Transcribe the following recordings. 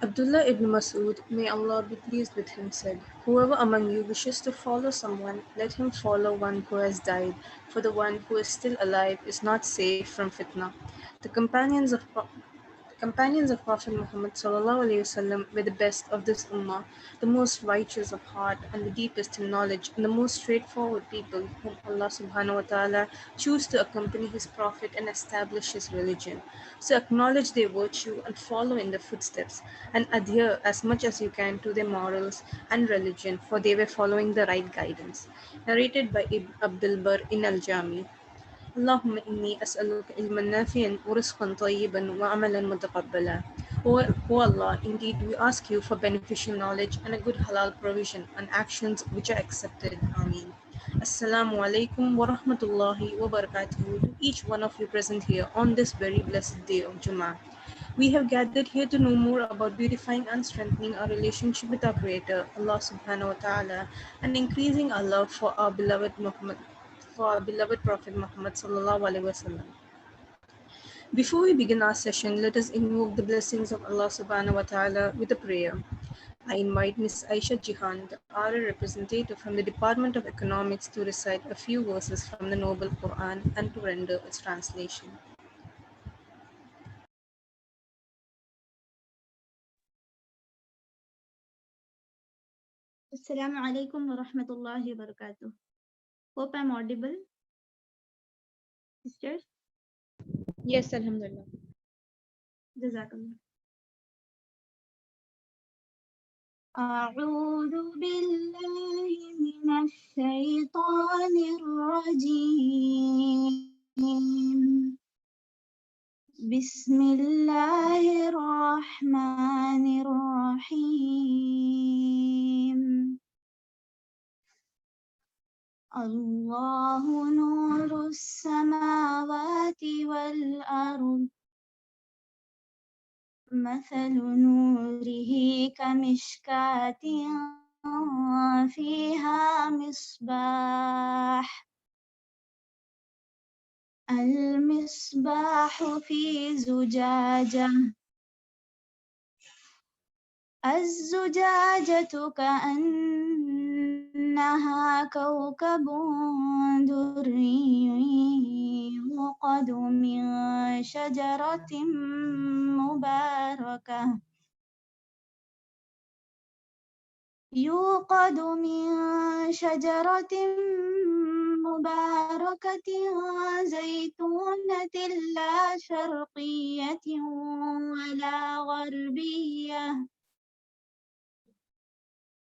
Abdullah ibn Mas'ud, may Allah be pleased with him, said, "Whoever among you wishes to follow someone, let him follow one who has died, for the one who is still alive is not safe from fitna." The companions of companions of Prophet Muhammad ﷺ were the best of this ummah, the most righteous of heart and the deepest in knowledge, and the most straightforward people whom Allah subhanahu wa ta'ala chose to accompany His Prophet and establish His religion. So acknowledge their virtue and follow in their footsteps, and adhere as much as you can to their morals and religion, for they were following the right guidance. Narrated by Ibn Abdul Barr in Al Jami. اللهم إني أسألك علما نافعا ورزقا طيبا وعملا متقبلا. O Allah, indeed we ask you for beneficial knowledge and a good halal provision and actions which are accepted. Ameen. Assalamu alaikum wa rahmatullahi wa barakatuhu to each one of you present here on this very blessed day of Jummah. We have gathered here to know more about beautifying and strengthening our relationship with our Creator, Allah subhanahu wa ta'ala, and increasing our love for our beloved Prophet Muhammad sallallahu alaihi wasallam. Before we begin our session, let us invoke the blessings of Allah subhanahu wa ta'ala with a prayer. I invite Ms. Aisha Jihan, the RA representative from the Department of Economics, to recite a few verses from the Noble Quran and to render its translation. Assalamu alaikum wa rahmatullahi wa barakatuh. Hope I'm audible, sisters. Yes, Alhamdulillah. Jazakallah. أعوذ بالله من الشيطان الرجيم. بسم الله الرحمن الرحيم. الله نور السماوات والأرض. مثل نوره كمشكاة فيها مصباح. المصباح في زجاجة. الزجاجة كأنها كوكب دري يوقد من شجرة مباركة. يوقد من شجرة مباركة زيتونة لا شرقية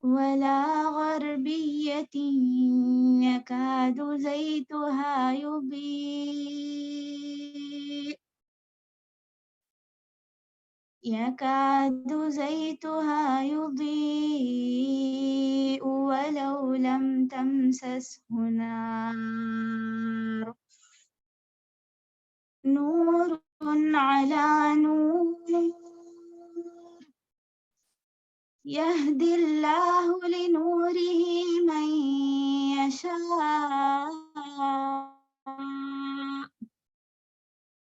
ولا غربية يكاد زيتها يضيء ولو لم تمسسه نار. نور على نور. يهدي الله لنوره من يشاء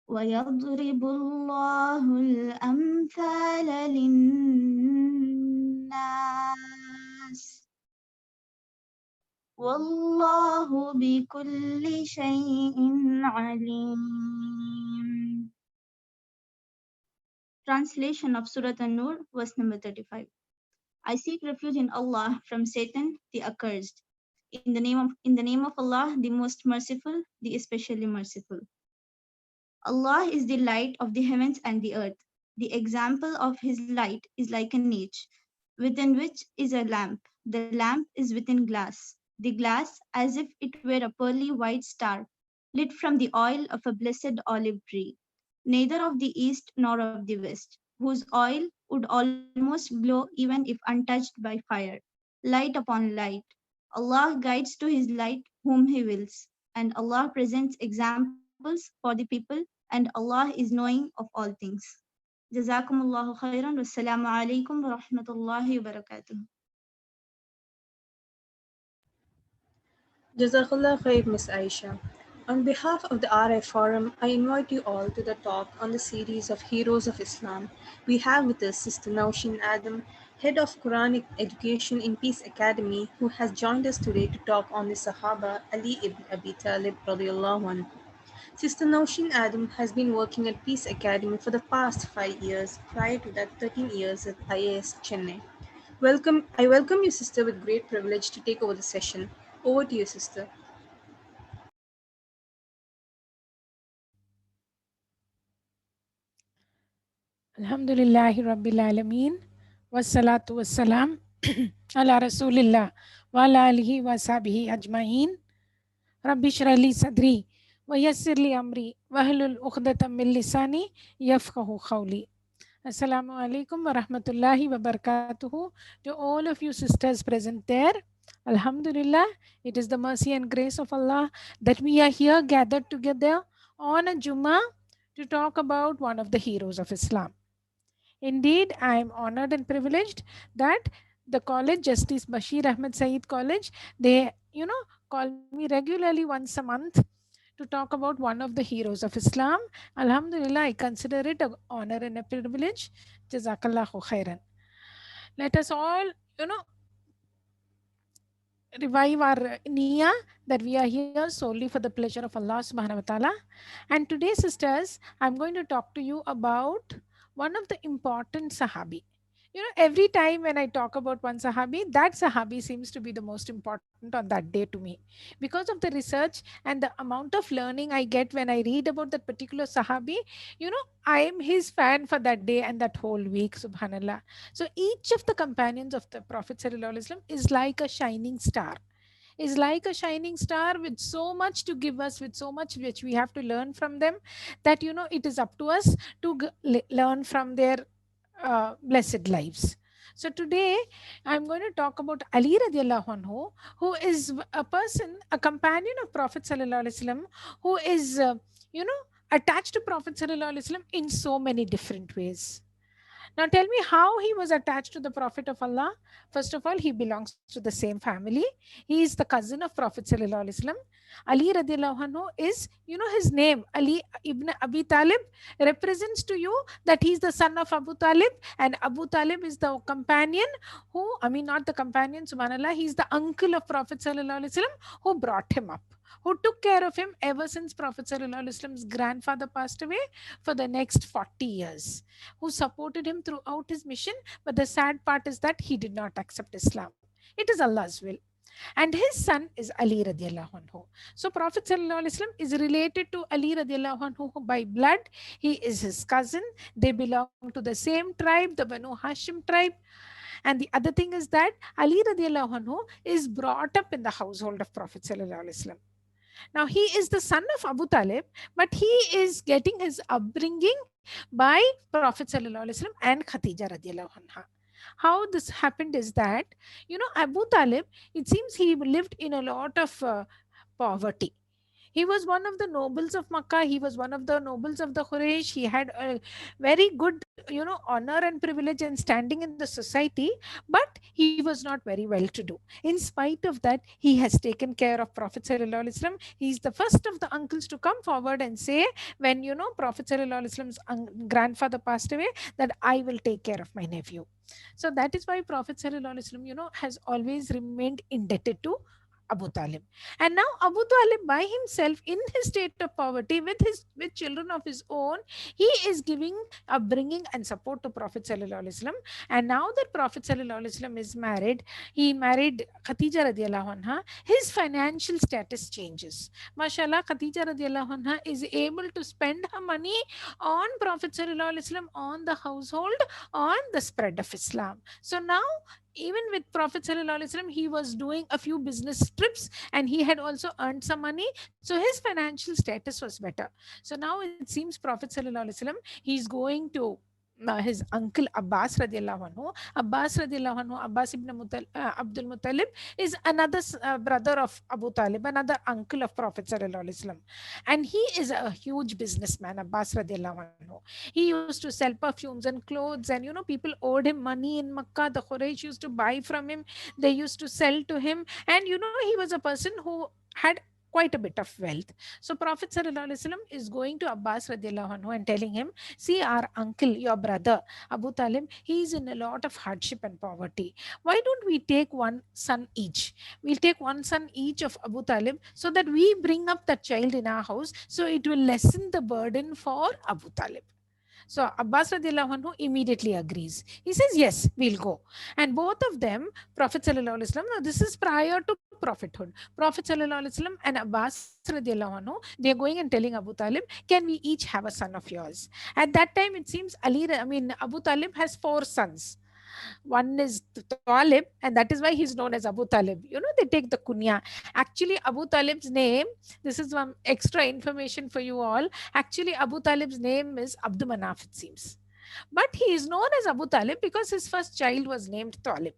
ويضرب الله الأمثال للناس والله بكل شيء عليم. Translation of Surah An-Nur, verse number 35. I seek refuge in Allah from Satan, the accursed. In the name of Allah, the most merciful, the especially merciful. Allah is the light of the heavens and the earth. The example of His light is like a niche, within which is a lamp. The lamp is within glass. The glass as if it were a pearly white star, lit from the oil of a blessed olive tree, neither of the east nor of the west, whose oil would almost glow even if untouched by fire. Light upon light. Allah guides to His light whom He wills, and Allah presents examples for the people, and Allah is knowing of all things. Jazakumullahu khairan. Wassalamu alaikum wa rahmatullahi wa barakatuh. Jazakallah khair, Miss Aisha. On behalf of the RI Forum, I invite you all to the talk on the series of Heroes of Islam. We have with us Sister Naushin Adam, Head of Quranic Education in Peace Academy, who has joined us today to talk on the Sahaba Ali ibn Abi Talib radiallahu anhu. Sister Naushin Adam has been working at Peace Academy for the past 5 years, prior to that 13 years at IAS Chennai. I welcome you, sister, with great privilege to take over the session. Over to you, sister. Alhamdulillahi Rabbil Alameen. Wassalatu wassalam ala Rasulillah wa ala alihi wa sahbihi ajma'in. Rabbi shrah li sadri wa yassir li amri wa hlul uqdatam min lisani yafqahu qawli. Assalamu alaikum wa rahmatullahi wa barakatuhu to all of you sisters present there. Alhamdulillah, it is the mercy and grace of Allah that we are here gathered together on a Jummah to talk about one of the heroes of Islam. Indeed, I am honored and privileged that the college, Justice Bashir Ahmed Saeed College, they, call me regularly once a month to talk about one of the heroes of Islam. Alhamdulillah, I consider it an honor and a privilege. Jazakallahu khairan. Let us all, revive our niyyah that we are here solely for the pleasure of Allah subhanahu wa ta'ala. And today, sisters, I'm going to talk to you about one of the important Sahabi. Every time when I talk about one Sahabi, that Sahabi seems to be the most important on that day to me. Because of the research and the amount of learning I get when I read about that particular Sahabi, I am his fan for that day and that whole week, subhanallah. So each of the companions of the Prophet Sallallahu Alaihi Wasallam is like a shining star, is like a shining star with so much to give us, with so much which we have to learn from them, that it is up to us to learn from their blessed lives. So today I'm going to talk about Ali radiallahu anhu, who is a person, a companion of Prophet sallallahu alaihi wasallam, who is attached to Prophet sallallahu alaihi wasallam in so many different ways. Now tell me how he was attached to the Prophet of Allah. First of all, he belongs to the same family. He is the cousin of Prophet Sallallahu Alaihi Wasallam. Ali radiallahu anhu is, his name, Ali ibn Abi Talib, represents to you that he is the son of Abu Talib, and Abu Talib is the companion not the companion, subhanallah, he is the uncle of Prophet Sallallahu Alaihi Wasallam who brought him up, who took care of him ever since Prophet Sallallahu Alaihi Wasallam's grandfather passed away for the next 40 years, who supported him throughout his mission. But the sad part is that he did not accept Islam. It is Allah's will. And his son is Ali radiallahu anhu. So Prophet sallallahu alaihi wasallam is related to Ali radiallahu anhu by blood. He is his cousin. They belong to the same tribe, the Banu Hashim tribe. And the other thing is that Ali radiallahu anhu is brought up in the household of Prophet sallallahu alaihi wasallam. Now, he is the son of Abu Talib, but he is getting his upbringing by Prophet Sallallahu Alaihi Wasallam and Khatija radiallahu anha. How this happened is that, Abu Talib, it seems he lived in a lot of poverty. He was one of the nobles of Makkah. He was one of the nobles of the Quraysh. He had a very good, honor and privilege and standing in the society, but he was not very well to do. In spite of that, he has taken care of Prophet Sallallahu Alaihi Wasallam. He is the first of the uncles to come forward and say, when, Prophet Sallallahu Alaihi Wasallam's grandfather passed away, that I will take care of my nephew. So that is why Prophet Sallallahu Alaihi Wasallam, has always remained indebted to Abu Talib. And now Abu Talib by himself, in his state of poverty, with children of his own, he is giving upbringing and support to Prophet Sallallahu Alaihi Wasallam. And now that Prophet Sallallahu Alaihi Wasallam is married, he married Khatija radiallahu anha, his financial status changes. Mashallah, Khatija radiallahu anha is able to spend her money on Prophet Sallallahu Alaihi Wasallam, on the household, on the spread of Islam. So now, even with Prophet Sallallahu Alaihi Wasallam, he was doing a few business trips and he had also earned some money. So his financial status was better. So now it seems Prophet Sallallahu Alaihi Wasallam, he's going to his uncle Abbas radiallahu anhu. Abbas radiallahu anhu, Abbas ibn Abdul Muttalib is another brother of Abu Talib, another uncle of Prophet Sallallahu Alaihi Wasallam. And he is a huge businessman, Abbas radiallahu anhu. He used to sell perfumes and clothes, and people owed him money in Makkah. The Quraysh used to buy from him. They used to sell to him. And he was a person who had quite a bit of wealth. So Prophet sallallahu alaihi wasallam is going to Abbas radiallahu anhu and telling him, see, our uncle, your brother Abu Talib, he is in a lot of hardship and poverty. Why don't we take one son each? We'll take one son each of Abu Talib so that we bring up that child in our house, so it will lessen the burden for Abu Talib. So Abbas radiallahu anhu immediately agrees. He says, yes, we'll go. And both of them, Prophet sallallahu alaihi wasallam, now this is prior to prophethood. Prophet sallallahu alaihi wasallam and Abbas radiallahu anhu, they are going and telling Abu Talib, can we each have a son of yours? At that time, it seems Abu Talib has four sons. One is Talib, and that is why he's known as Abu Talib. You know, they take the kunya. Actually, Abu Talib's name, this is one extra information for you all. Actually, Abu Talib's name is Abdul Manaf, it seems. But he is known as Abu Talib because his first child was named Talib.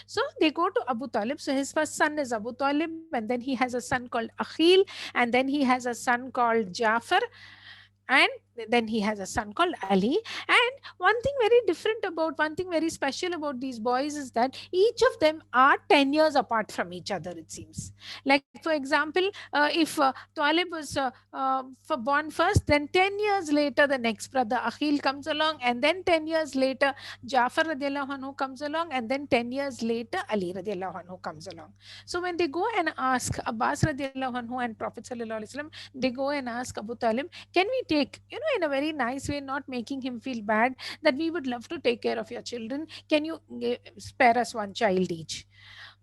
So they go to Abu Talib. So his first son is Abu Talib, and then he has a son called Akhil, and then he has a son called Jafar, and then he has a son called Ali. And one thing very special about these boys is that each of them are 10 years apart from each other, it seems. Like, for example, if Talib was for born first, then 10 years later the next brother Akhil comes along, and then 10 years later Jafar radiallahu anhu comes along, and then 10 years later Ali radiallahu anhu comes along. So when they go and ask Abbas radiallahu anhu and Prophet sallallahu alaihi wasallam, they go and ask Abu Talib, can we take, in a very nice way, not making him feel bad, that we would love to take care of your children. Can you spare us one child each?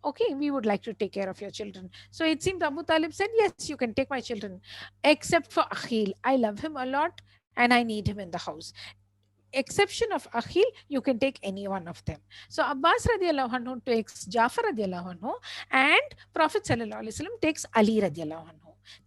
Okay, we would like to take care of your children. So it seemed Abu Talib said, yes, you can take my children, except for Akhil. I love him a lot and I need him in the house. Exception of Akhil, you can take any one of them. So Abbas radiallahu anhu takes Jafar radiallahu anhu, and Prophet sallallahu alaihi wasallam takes Ali radiallahu anhu.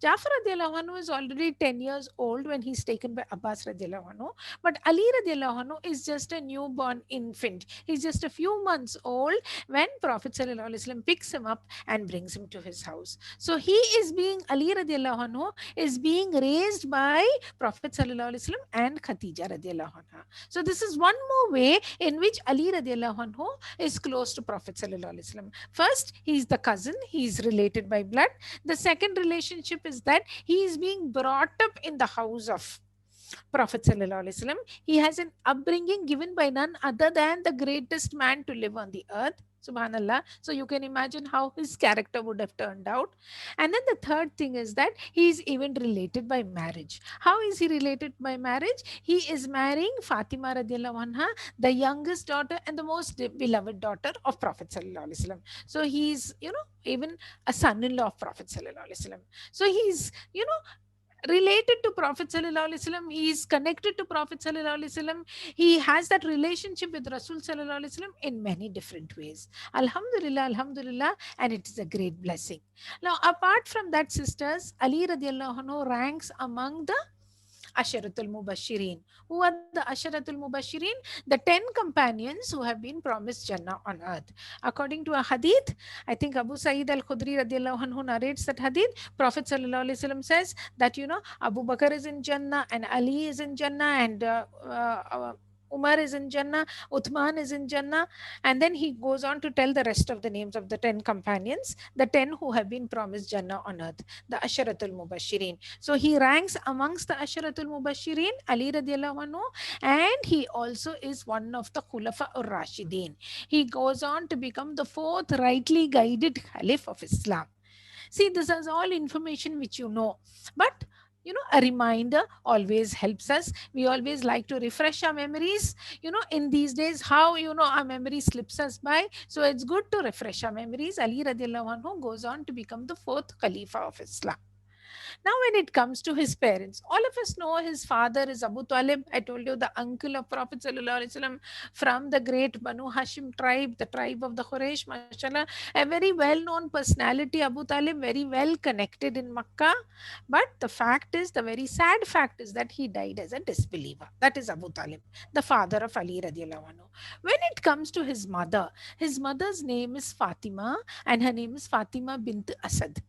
Jafar radiallahu anhu is already 10 years old when he's taken by Abbas radiallahu anhu, but Ali radiallahu anhu is just a newborn infant. He's just a few months old when Prophet sallallahu alaihi wasallam picks him up and brings him to his house. So Ali radiallahu anhu is being raised by Prophet sallallahu alaihi wasallam and Khadija radiallahu anha. So this is one more way in which Ali radiallahu anhu is close to Prophet sallallahu alaihi wasallam. First, he's the cousin, he's related by blood. The second relationship is that he is being brought up in the house of Prophet sallallahu alaihi wasallam. He has an upbringing given by none other than the greatest man to live on the earth. Subhanallah. So you can imagine how his character would have turned out. And then the third thing is that he is even related by marriage. How is he related by marriage? He is marrying Fatima radiallahu anha, the youngest daughter and the most beloved daughter of Prophet sallallahu alaihi wasallam. So he is, even a son-in-law of Prophet sallallahu alaihi wasallam. So he's, related to Prophet sallallahu alaihi wasallam. He is connected to Prophet sallallahu alaihi wasallam. He has that relationship with Rasul sallallahu alaihi wasallam in many different ways. Alhamdulillah, alhamdulillah, and it is a great blessing. Now, apart from that, sisters, Ali radiallahu anhu ranks among the Asharatul Mubashirin. Who are the Asharatul Mubashirin? The 10 companions who have been promised Jannah on earth. According to a hadith, I think Abu Sa'id al-Khudri radiallahu anhu narrates that hadith. Prophet sallallahu alaihi wasallam says that, Abu Bakr is in Jannah and Ali is in Jannah and Umar is in Jannah, Uthman is in Jannah, and then he goes on to tell the rest of the names of the 10 companions, the 10 who have been promised Jannah on earth, the Asharatul Mubashirin. So he ranks amongst the Asharatul Mubashirin, Ali radiallahu anhu, and he also is one of the Khulafa ur-Rashidin. He goes on to become the fourth rightly guided Caliph of Islam. See, this is all information which you know, but a reminder always helps us. We always like to refresh our memories. In these days, how our memory slips us by. So it's good to refresh our memories. Ali radiallahu anhu goes on to become the fourth Khalifa of Islam. Now, when it comes to his parents, all of us know his father is Abu Talib. I told you, the uncle of Prophet sallallahu alaihi wasallam from the great Banu Hashim tribe, the tribe of the Quraysh, mashallah, a very well-known personality, Abu Talib, very well connected in Makkah. But the very sad fact is that he died as a disbeliever. That is Abu Talib, the father of Ali radiallahu anhu. When it comes to his mother's name is Fatima, and her name is Fatima bint Asad.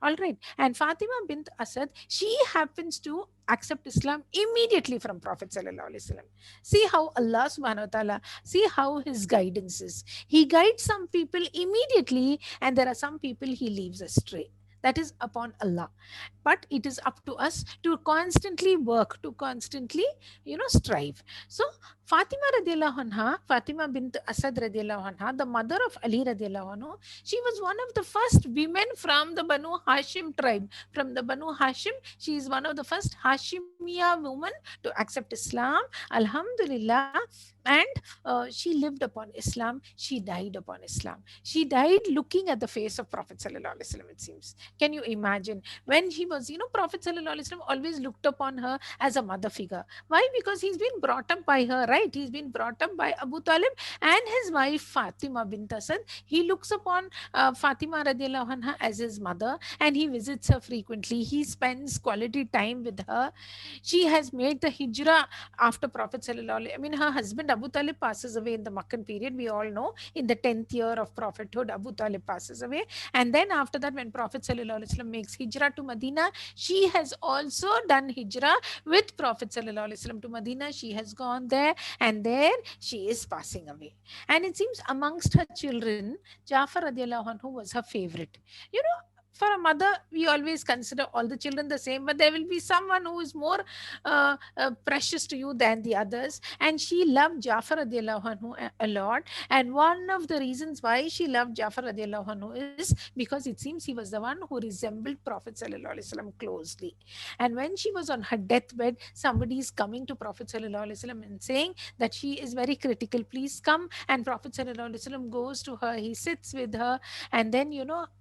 All right. And Fatima bint Asad, she happens to accept Islam immediately from Prophet sallallahu alaihi wasallam. See how Allah subhanahu wa ta'ala, see how his guidance is. He guides some people immediately, and there are some people he leaves astray. That is upon Allah. But it is up to us to constantly work, to constantly, strive. So Fatima radiallahu anha, Fatima bint Asad radiallahu anha, the mother of Ali radiallahu anhu, she was one of the first women from the Banu Hashim tribe. From the Banu Hashim, she is one of the first Hashimiya women to accept Islam. Alhamdulillah. And she lived upon Islam. She died upon Islam. She died looking at the face of Prophet sallallahu alaihi wasallam, it seems. Can you imagine? When he was, Prophet sallallahu alaihi wasallam always looked upon her as a mother figure. Why? Because he's been brought up by her, right? He's been brought up by Abu Talib and his wife Fatima bint Asad. He looks upon Fatima radiallahu anha as his mother, and he visits her frequently. He spends quality time with her. She has made the hijrah after Prophet sallallahu alaihi. I mean, her husband Abu Talib passes away in the Meccan period. We all know, in the 10th year of prophethood, Abu Talib passes away. And then after that, when Prophet sallallahu alaihi wasallam makes hijrah to Medina, she has also done hijrah with Prophet sallallahu alaihi wasallam to Medina. She has gone there, and there she is passing away. And it seems amongst her children, Jafar radiallahu anhu was her favorite. You know, for a mother, we always consider all the children the same, but there will be someone who is more precious to you than the others. And she loved Jafar radiallahu anhu a lot. And one of the reasons why she loved Jafar radiallahu anhu is because it seems he was the one who resembled Prophet sallallahu alaihi wasallam closely. And when she was on her deathbed, somebody is coming to Prophet sallallahu alaihi wasallam and saying that she is very critical. Please come. And Prophet sallallahu alaihi wasallam goes to her. He sits with her, and then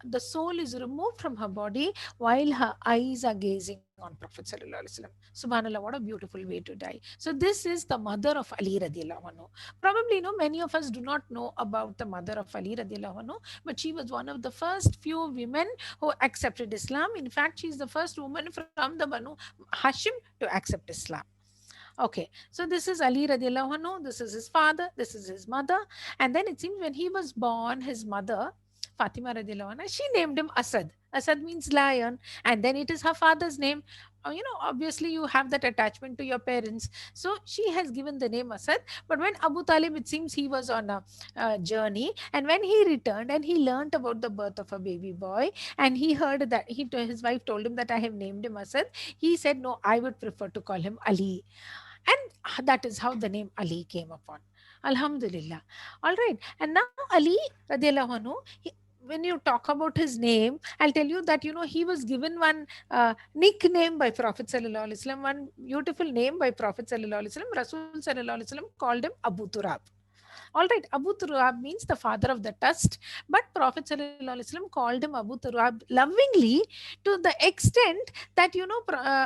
the soul is removed from her body while her eyes are gazing on Prophet sallallahu alaihi wasallam. Subhanallah, what a beautiful way to die. So this is the mother of Ali radiallahu anhu. Probably many of us do not know about the mother of Ali radiallahu anhu, but she was one of the first few women who accepted Islam. In fact, she is the first woman from the Banu Hashim to accept Islam. Okay, so this is Ali radiallahu anhu, this is his father, this is his mother. And then it seems when he was born, his mother, Fatima radiallahu anha, she named him Asad. Asad means lion, and then it is her father's name. Obviously you have that attachment to your parents. So she has given the name Asad. But when Abu Talib, it seems he was on a journey, and when he returned and he learnt about the birth of a baby boy, and he heard that his wife told him that I have named him Asad, he said, no, I would prefer to call him Ali. And that is how the name Ali came upon. Alhamdulillah. All right. And now Ali radiallahu anhu, when you talk about his name, I'll tell you that he was given one nickname by Prophet sallallahu alaihi wasallam, one beautiful name by Prophet sallallahu alaihi wasallam. Rasul sallallahu alaihi wasallam called him Abu Turab. All right, Abu Turab means the father of the dust, but Prophet sallallahu alaihi wasallam called him Abu Turab lovingly, to the extent that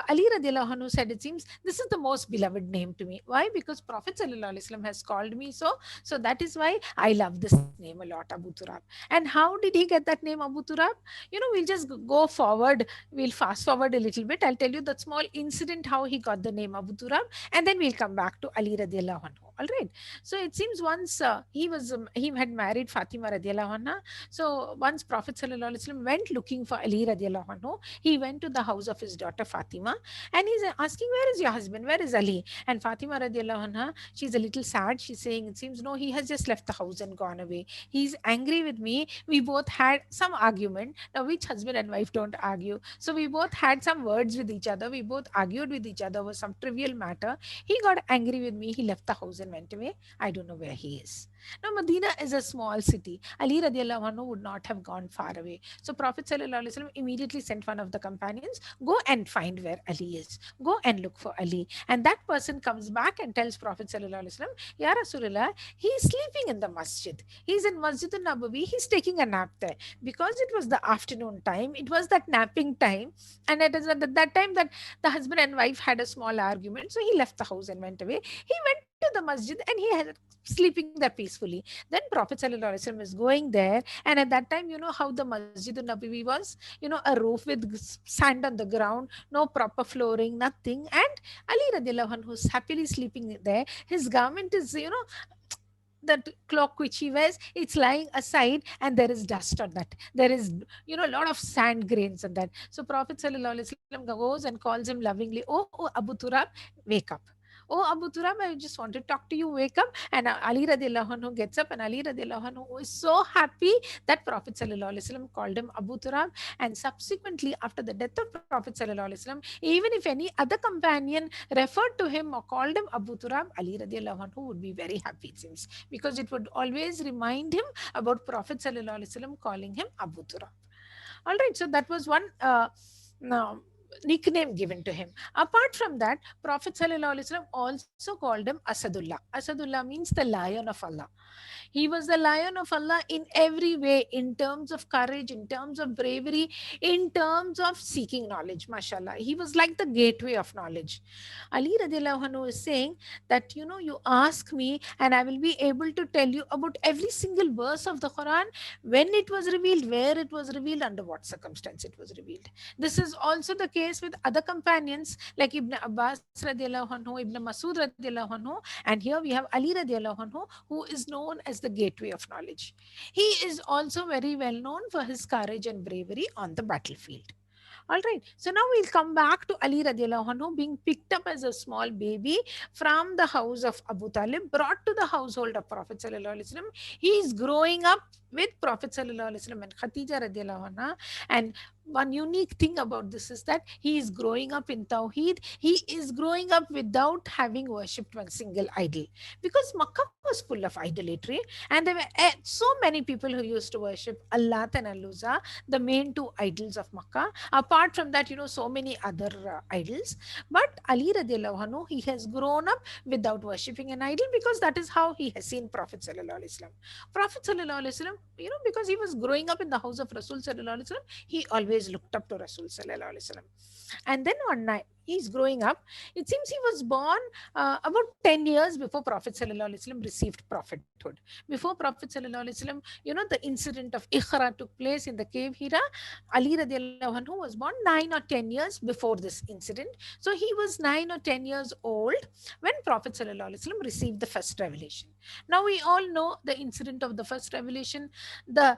Ali radiallahu anhu said, it seems this is the most beloved name to me. Why? Because Prophet sallallahu alaihi wasallam has called me so that is why I love this name a lot, Abu Turab. And how did he get that name Abu Turab? We'll just go forward, we'll fast forward a little bit. I'll tell you that small incident how he got the name Abu Turab, and then we'll come back to Ali radiallahu anhu. All right. So it seems once he had married Fatima radiallahu anha. So once Prophet sallallahu alaihi wasallam went looking for Ali radiallahu anhu, he went to the house of his daughter Fatima, and he's asking, where is your husband? Where is Ali? And Fatima radiallahu anha, she's a little sad. She's saying, it seems, no, he has just left the house and gone away. He's angry with me. We both had some argument. Now, which husband and wife don't argue? So we both had some words with each other. We both argued with each other over some trivial matter. He got angry with me. He left the house and went away. I don't know where he is. Now, Medina is a small city. Ali radiallahu anhu would not have gone far away. So Prophet sallallahu alaihi wasallam immediately sent one of the companions, go and find where Ali is. Go and look for Ali. And that person comes back and tells Prophet sallallahu alaihi wasallam, Ya Rasulullah, he is sleeping in the masjid. He's in Masjid al-Nabawi. He's taking a nap there. Because it was the afternoon time, it was that napping time. And it is at that time that the husband and wife had a small argument. So he left the house and went away. He went to the masjid and he had sleeping there peacefully. Then Prophet sallallahu alaihi wasallam is going there, and at that time, how the Masjid al-Nabawi was, a roof with sand on the ground, no proper flooring, nothing. And Ali radiallahu anhu is happily sleeping there. His garment is, that cloak which he wears, it's lying aside, and there is dust on that. There is, a lot of sand grains on that. So Prophet sallallahu alaihi wasallam goes and calls him lovingly, oh Abu Turab, wake up. Oh, Abu Turab, I just want to talk to you. Wake up. And Ali radiallahu anhu gets up, and Ali radiallahu anhu is so happy that Prophet sallallahu alaihi wasallam called him Abu Turab. And subsequently, after the death of Prophet sallallahu alaihi wasallam, even if any other companion referred to him or called him Abu Turab, Ali radiallahu anhu would be very happy, it seems, because it would always remind him about Prophet sallallahu alaihi wasallam calling him Abu Turab. All right, so that was one now nickname given to him. Apart from that, Prophet sallallahu alaihi wasallam also called him Asadullah. Asadullah means the lion of Allah. He was the lion of Allah in every way, in terms of courage, in terms of bravery, in terms of seeking knowledge. MashaAllah. He was like the gateway of knowledge. Ali radiallahu anhu is saying that, you ask me and I will be able to tell you about every single verse of the Quran, when it was revealed, where it was revealed, under what circumstance it was revealed. This is also the case with other companions like Ibn Abbas radiallahu anhu, Ibn Masud radiallahu anhu, and here we have Ali radiallahu anhu, who is known as the gateway of knowledge. He is also very well known for his courage and bravery on the battlefield. All right. So now we'll come back to Ali radiallahu anhu being picked up as a small baby from the house of Abu Talib, brought to the household of Prophet sallallahu alaihi wasallam. He is growing up with Prophet sallallahu alaihi wasallam and Khadija radiallahu anha. And one unique thing about this is that he is growing up in Tawheed. He is growing up without having worshipped one single idol, because Makkah was full of idolatry, and there were so many people who used to worship Allat and Al-Uzza, the main two idols of Makkah. Apart from that, so many other idols. But Ali radiallahu anhu, he has grown up without worshipping an idol, because that is how he has seen Prophet sallallahu alaihi wasallam. Prophet sallallahu alaihi wasallam, because he was growing up in the house of Rasul sallallahu alaihi wasallam, he always looked up to Rasul sallallahu alaihi wasallam. And then one night he's growing up. It seems he was born about 10 years before Prophet sallallahu alaihi wasallam received prophethood. Before Prophet sallallahu alaihi wasallam, the incident of Iqra took place in the cave Hira. Ali radiallahu anhu was born 9 or 10 years before this incident. So he was 9 or 10 years old when Prophet sallallahu alaihi wasallam received the first revelation. Now we all know the incident of the first revelation, the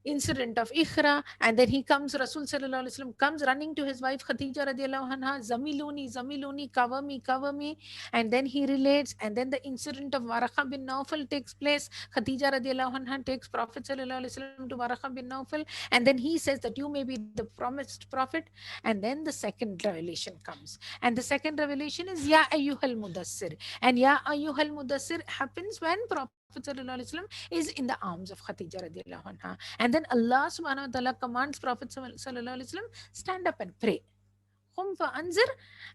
incident of Ikhra, and then he comes, Rasul sallallahu alaihi wasallam comes running to his wife Khadija radiallahu anha, Zamiluni, Zamiluni, cover me, and then he relates, and then the incident of Waraqah bin Nawfal takes place. Khadija radiallahu anha takes Prophet sallallahu alaihi wasallam to Waraqah bin Nawfal, and then he says that you may be the promised prophet, and then the second revelation comes, and the second revelation is Ya ayyuhal mudassir, and Ya ayyuhal mudassir happens when Prophet sallallahu alaihi wasallam is in the arms of Khadija radiallahu anha. And then Allah subhanahu wa ta'ala commands Prophet sallallahu alaihi wasallam, stand up and pray. Qum fa anzir,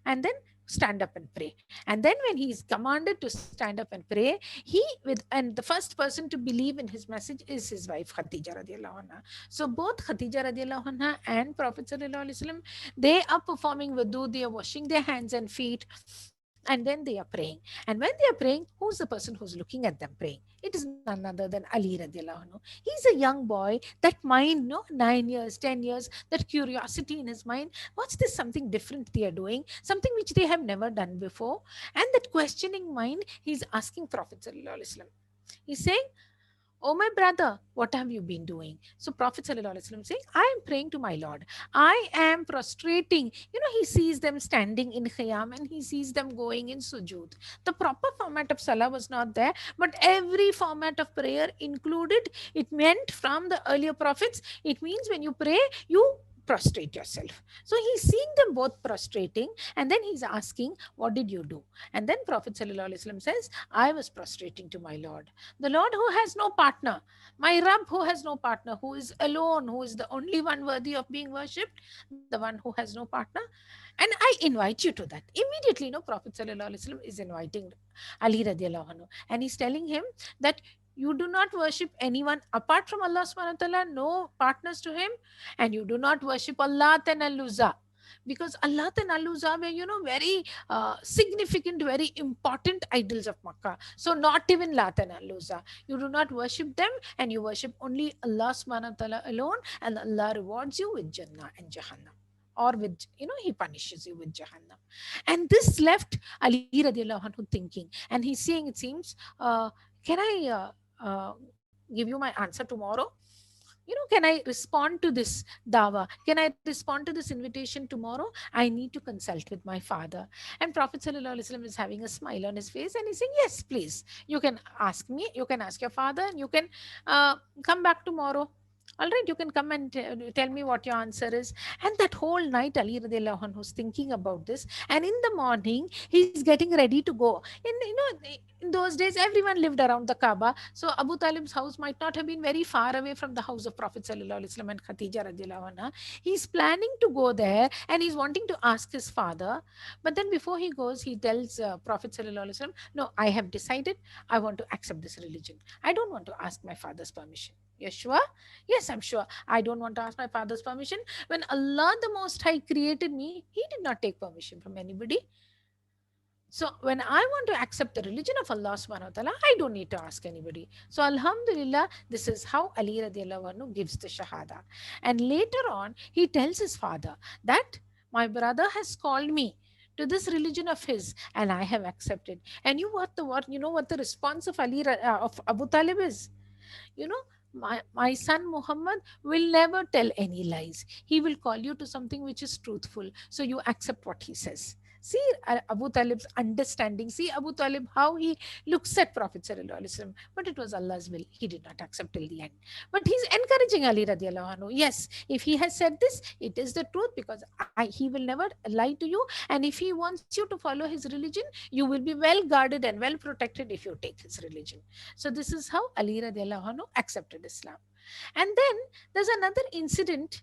and then stand up and pray. And then when he is commanded to stand up and pray, and the first person to believe in his message is his wife Khadija radiallahu anha. So both Khadija radiallahu anha and Prophet sallallahu alaihi wasallam, they are performing wudu, they are washing their hands and feet, and then they are praying. And when they are praying, who's the person who's looking at them praying? It is none other than Ali radiallahu anhu. He's a young boy, that mind, 9 years, 10 years, that curiosity in his mind. What's this something different they are doing? Something which they have never done before. And that questioning mind, he's asking Prophet sallallahu alaihi wasallam. He's saying, oh my brother, what have you been doing? So Prophet sallallahu alaihi wasallam saying, I am praying to my Lord. I am prostrating. He sees them standing in khiyam and he sees them going in sujood. The proper format of salah was not there, but every format of prayer included. It meant from the earlier prophets, it means when you pray, you prostrate yourself. So he's seeing them both prostrating, and then he's asking, what did you do? And then Prophet sallallahu alaihi wasallam says, I was prostrating to my Lord, the Lord who has no partner, my Rabb who has no partner, who is alone, who is the only one worthy of being worshipped, the one who has no partner. And I invite you to that. Immediately, Prophet sallallahu alaihi wasallam is inviting Ali radiallahu anhu, and he's telling him that you do not worship anyone apart from Allah subhanahu wa ta'ala, no partners to him, and you do not worship Allah and Al-Uzza, because Allah and Al-Uzza were, very significant, very important idols of Makkah. So not even Lat and Al-Uzza. You do not worship them, and you worship only Allah subhanahu wa ta'ala alone, and Allah rewards you with Jannah and Jahannam. Or with, he punishes you with Jahannam. And this left Ali radiallahu anhu thinking. And he's saying, it seems, can I give you my answer tomorrow? can I respond to this dawa? Can I respond to this invitation tomorrow? I need to consult with my father. And Prophet Sallallahu Alaihi Wasallam is having a smile on his face and he's saying, yes, please, you can ask me, you can ask your father, and you can come back tomorrow. All right, you can come and tell me what your answer is. And that whole night, Ali radiallahu anhu was thinking about this. And in the morning, he's getting ready to go. In those days, everyone lived around the Kaaba. So Abu Talib's house might not have been very far away from the house of Prophet Sallallahu Alaihi Wasallam and Khadija radiallahu anha. He's planning to go there and he's wanting to ask his father. But then before he goes, he tells Prophet Sallallahu Alaihi Wasallam, no, I have decided I want to accept this religion. I don't want to ask my father's permission. You're sure? Yes, I'm sure. I don't want to ask my father's permission. When Allah the Most High created me, He did not take permission from anybody. So when I want to accept the religion of Allah subhanahu wa ta'ala, I don't need to ask anybody. So Alhamdulillah, this is how Ali radiallahu anhu gives the Shahada. And later on, he tells his father that my brother has called me to this religion of his and I have accepted. And you know what the response of of Abu Talib is? You know, my son Muhammad will never tell any lies. He will call you to something which is truthful. So you accept what he says. See Abu Talib's understanding. See Abu Talib, how he looks at Prophet Sallallahu Alaihi Wasallam. But it was Allah's will. He did not accept till the end. But he's encouraging Ali radiallahu anhu. Yes, if he has said this, it is the truth because he will never lie to you. And if he wants you to follow his religion, you will be well guarded and well protected if you take his religion. So this is how Ali radiallahu anhu accepted Islam. And then there's another incident.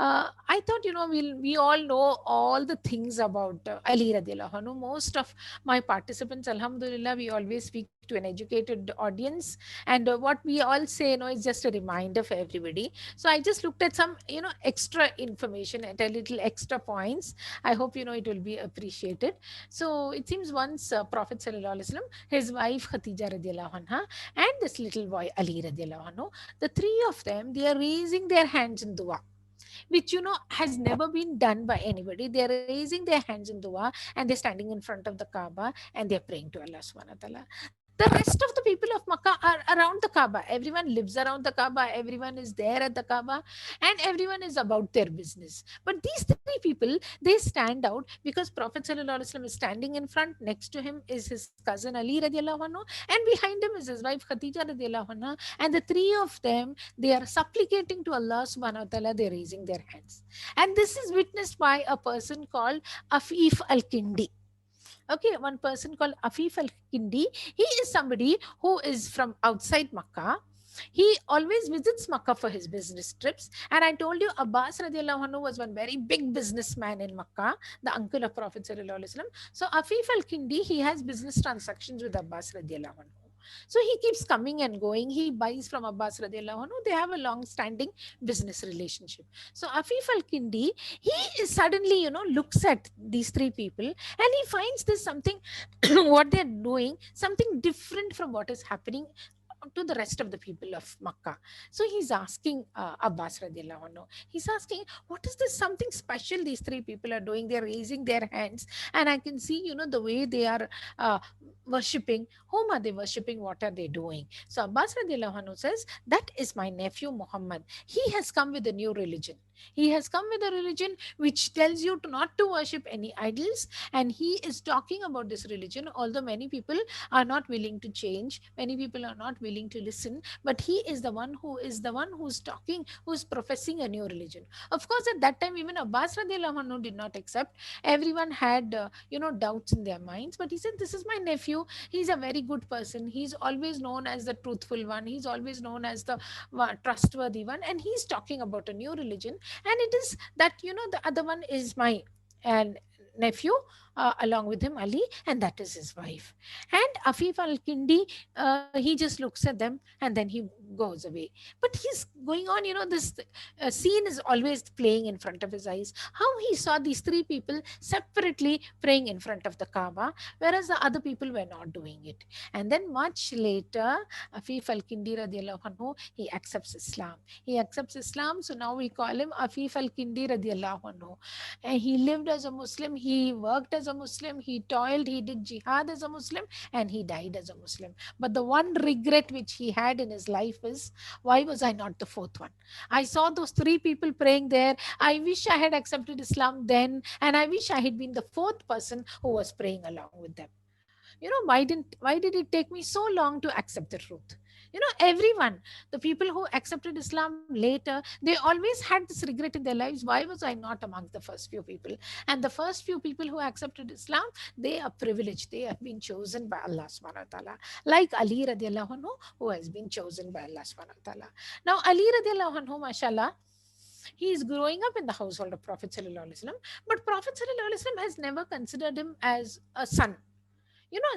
I thought we all know all the things about Ali radiallahu anhu. Most of my participants, Alhamdulillah, we always speak to an educated audience, and what we all say, is just a reminder for everybody. So I just looked at some, extra information and a little extra points. I hope it will be appreciated. So it seems once Prophet Sallallahu Alaihi Wasallam, his wife Khatija radiallahu anha, and this little boy Ali radiallahu anhu, the three of them, they are raising their hands in dua, which has never been done by anybody. They're raising their hands in dua and they're standing in front of the Kaaba and they're praying to Allah subhanahu wa ta'ala. The rest of the people of Makkah are around the Kaaba. Everyone lives around the Kaaba, everyone is there at the Kaaba, and everyone is about their business. But these three people, they stand out because Prophet Sallallahu Alaihi Wasallam is standing in front. Next to him is his cousin Ali radiallahu anhu, and behind him is his wife Khadija radiallahu anha. And the three of them, they are supplicating to Allah subhanahu wa ta'ala, they're raising their hands. And this is witnessed by a person called Afif al-Kindi. Okay, one person called Afif al-Kindi. He is somebody who is from outside Makkah. He always visits Makkah for his business trips. And I told you, Abbas radiallahu anhu was one very big businessman in Makkah, the uncle of Prophet sallallahu alaihi wasallam. So Afif al-Kindi, he has business transactions with Abbas radiallahu anhu. So he keeps coming and going. He buys from Abbas radiallahu anhu. They have a long-standing business relationship. So Afif al-Kindi, he is suddenly, looks at these three people and he finds this something, what they're doing, something different from what is happening to the rest of the people of Makkah. So he's asking Abbas radiallahu anhu, he's asking, what is this something special these three people are doing? They're raising their hands and I can see, the way they are worshipping. Whom are they worshipping? What are they doing? So Abbas radiallahu anhu says, that is my nephew Muhammad. He has come with a new religion. He has come with a religion which tells you not to worship any idols, and he is talking about this religion, although many people are not willing to change, many people are not willing to listen, but he is the one who's talking, who's professing a new religion. Of course, at that time, even Abbas radiallahu anhu did not accept. Everyone had, doubts in their minds, but he said, this is my nephew. He's a very good person. He's always known as the truthful one. He's always known as the trustworthy one, and he's talking about a new religion. And it is that, the other one is my and nephew, along with him Ali, and that is his wife. And Afif al-Kindi, he just looks at them and then he goes away. But he's going on, this scene is always playing in front of his eyes, how he saw these three people separately praying in front of the Kaaba, whereas the other people were not doing it. And then much later, Afif al-Kindi radiallahu anhu, he accepts Islam. He accepts Islam, so now we call him Afif al-Kindi radiallahu anhu. And he lived as a Muslim, he worked as a Muslim, he toiled, he did jihad as a Muslim, and he died as a Muslim. But the one regret which he had in his life life is, why was I not the fourth one? I saw those three people praying there. I wish I had accepted Islam then, and I wish I had been the fourth person who was praying along with them. Why did it take me so long to accept the truth? Everyone, the people who accepted Islam later, they always had this regret in their lives. Why was I not among the first few people? And the first few people who accepted Islam, they are privileged. They have been chosen by Allah subhanahu wa ta'ala, like Ali radiallahu anhu, who has been chosen by Allah subhanahu wa ta'ala. Now Ali radiallahu anhu, mashallah, he is growing up in the household of Prophet sallallahu alaihi wasallam, but Prophet sallallahu alaihi wasallam has never considered him as a son.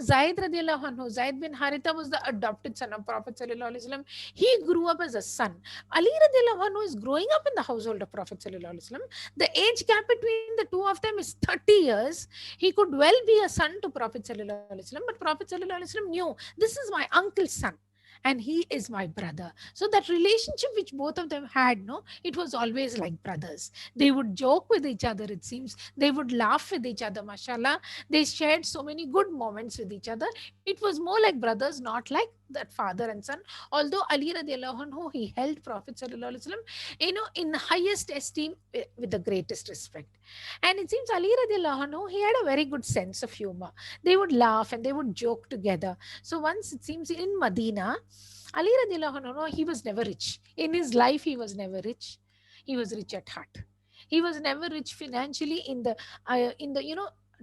Zaid radiallahu anhu, Zaid bin Haritha was the adopted son of Prophet sallallahu alaihi wasallam. He grew up as a son. Ali radiallahu anhu is growing up in the household of Prophet sallallahu alaihi wasallam. The age gap between the two of them is 30 years. He could well be a son to Prophet sallallahu alaihi wasallam, but Prophet sallallahu alaihi wasallam knew, this is my uncle's son and he is my brother. So that relationship which both of them had, no, it was always like brothers. They would joke with each other, it seems. They would laugh with each other, mashallah. They shared so many good moments with each other. It was more like brothers, not like that father and son. Although Ali radiallahu anhu, he held Prophet sallallahu alaihi wasallam, in highest esteem, with the greatest respect. And it seems Ali radiallahu anhu, he had a very good sense of humor. They would laugh and they would joke together. So once, it seems, in Medina, Ali radiallahu anhu, no, he was never rich. In his life, he was never rich. He was rich at heart. He was never rich financially in the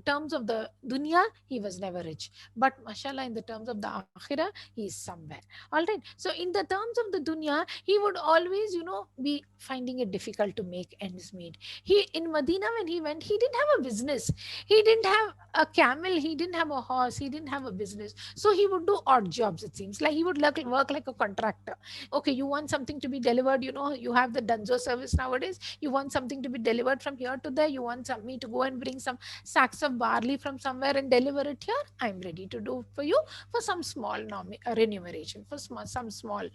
terms of the dunya. He was never rich, but mashallah, in the terms of the akhirah, he is somewhere. All right. So in the terms of the dunya, he would always be finding it difficult to make ends meet. He, in Medina, when he went, he didn't have a business. He didn't have a camel. He didn't have a horse. He didn't have a business. So he would do odd jobs, it seems. Like he would work like a contractor. Okay, you want something to be delivered, you have the Dunzo service nowadays. You want something to be delivered from here to there. You want me to go and bring some sacks of barley from somewhere and deliver it here. I'm ready to do for you for some small remuneration, for some small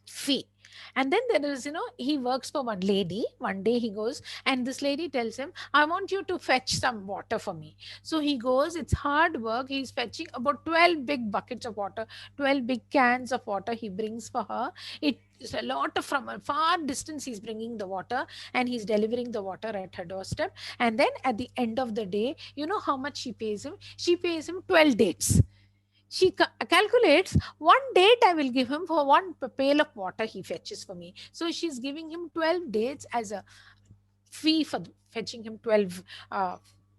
fee. And then there is, he works for one lady. One day he goes and this lady tells him, I want you to fetch some water for me. So he goes, it's hard work. He's fetching about 12 big buckets of water, 12 big cans of water he brings for her. It's a lot of, from a far distance he's bringing the water and he's delivering the water at her doorstep. And then at the end of the day, you know how much she pays him? She pays him 12 dates. She calculates, one date I will give him for one pail of water he fetches for me. So she's giving him 12 dates as a fee for fetching him 12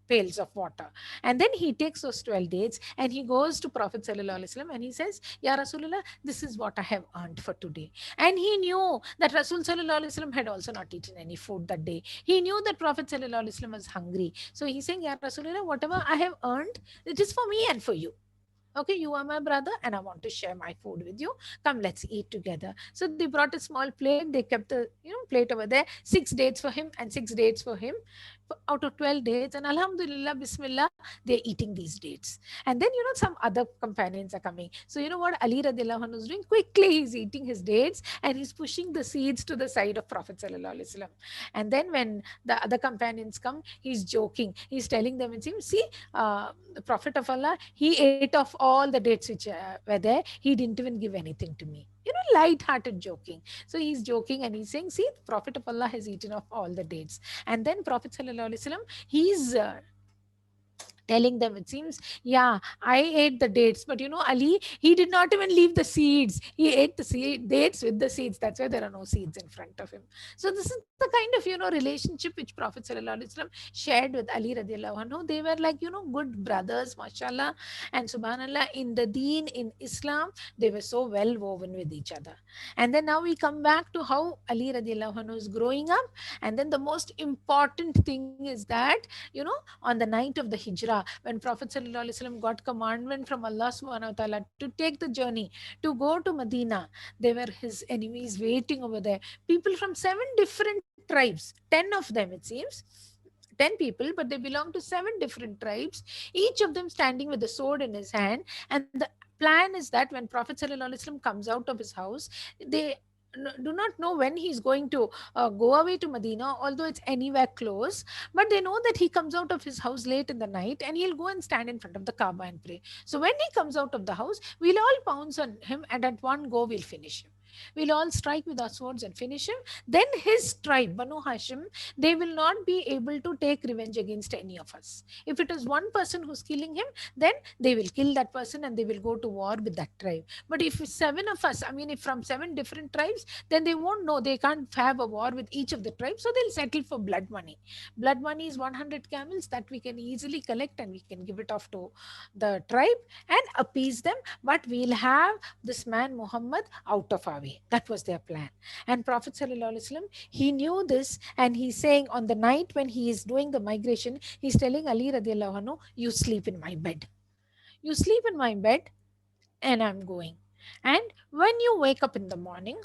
pails of water. And then he takes those 12 dates and he goes to Prophet sallallahu alaihi wasallam and he says, Ya Rasulullah, this is what I have earned for today. And he knew that Rasul sallallahu alaihi wasallam had also not eaten any food that day. He knew that Prophet sallallahu alaihi wasallam was hungry. So he's saying, Ya Rasulullah, whatever I have earned, it is for me and for you. Okay, you are my brother and I want to share my food with you. Come, let's eat together. So they brought a small plate. They kept the plate over there. 6 dates for him and 6 dates for him out of 12 dates. And Alhamdulillah, Bismillah, they're eating these dates. And then, some other companions are coming. So you know what Ali radiallahu anhu is doing? Quickly, he's eating his dates and he's pushing the seeds to the side of Prophet sallallahu alaihi wasallam. And then when the other companions come, he's joking. He's telling them, it seems, see, the Prophet of Allah, he ate off all the dates which were there. He didn't even give anything to me. Light-hearted joking. So he's joking and he's saying, see, the Prophet of Allah has eaten off all the dates. And then Prophet sallallahu alaihi wasallam, he's telling them, it seems, yeah, I ate the dates, but Ali, he did not even leave the seeds. He ate the dates with the seeds. That's why there are no seeds in front of him. So this is the kind of relationship which Prophet sallallahu alaihi wasallam shared with Ali radiallahu anhu. They were like good brothers, mashallah, and subhanallah, in the deen, in Islam, they were so well woven with each other. And then now we come back to how Ali radiallahu anhu is growing up. And then the most important thing is that on the night of the Hijrah, when Prophet sallallahu alaihi wasallam got commandment from Allah subhanahu wa ta'ala to take the journey to go to Medina, there were his enemies waiting over there. People from 7 different tribes, 10 of them, it seems. 10 people, but they belong to 7 different tribes, each of them standing with a sword in his hand. And the plan is that when Prophet sallallahu alaihi wasallam comes out of his house, they do not know when he's going to go away to Medina, although it's anywhere close. But they know that he comes out of his house late in the night and he'll go and stand in front of the Kaaba and pray. So when he comes out of the house, we'll all pounce on him and at one go we'll finish him. We'll all strike with our swords and finish him. Then his tribe, Banu Hashim, they will not be able to take revenge against any of us. If it is one person who's killing him, then they will kill that person and they will go to war with that tribe. But if seven of us, I mean, if from seven different tribes, then they won't know. They can't have a war with each of the tribes. So they'll settle for blood money. Blood money is 100 camels that we can easily collect and we can give it off to the tribe and appease them. But we'll have this man Muhammad out of our way. That was their plan. And Prophet ﷺ, he knew this, and he's saying on the night when he is doing the migration, he's telling Ali radiallahu anhu, you sleep in my bed. You sleep in my bed and I'm going. And when you wake up in the morning,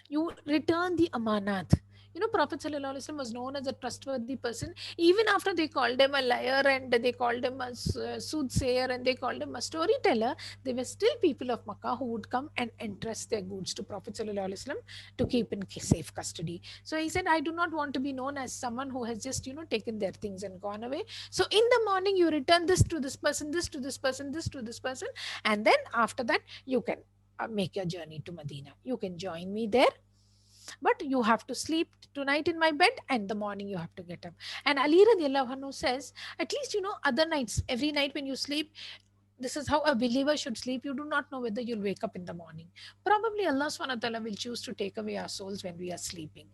you return the amanat. You know, Prophet ﷺ was known as a trustworthy person. Even after they called him a liar and they called him a soothsayer and they called him a storyteller, there were still people of Makkah who would come and entrust their goods to Prophet ﷺ to keep in safe custody. So he said, I do not want to be known as someone who has just, taken their things and gone away. So in the morning, you return this to this person, this to this person, this to this person. And then after that, you can make your journey to Medina. You can join me there, but you have to sleep tonight in my bed and the morning you have to get up. And Ali radiallahu anhu says, at least, other nights, every night when you sleep, this is how a believer should sleep. You do not know whether you'll wake up in the morning. Probably Allah subhanahu wa ta'ala will choose to take away our souls when we are sleeping.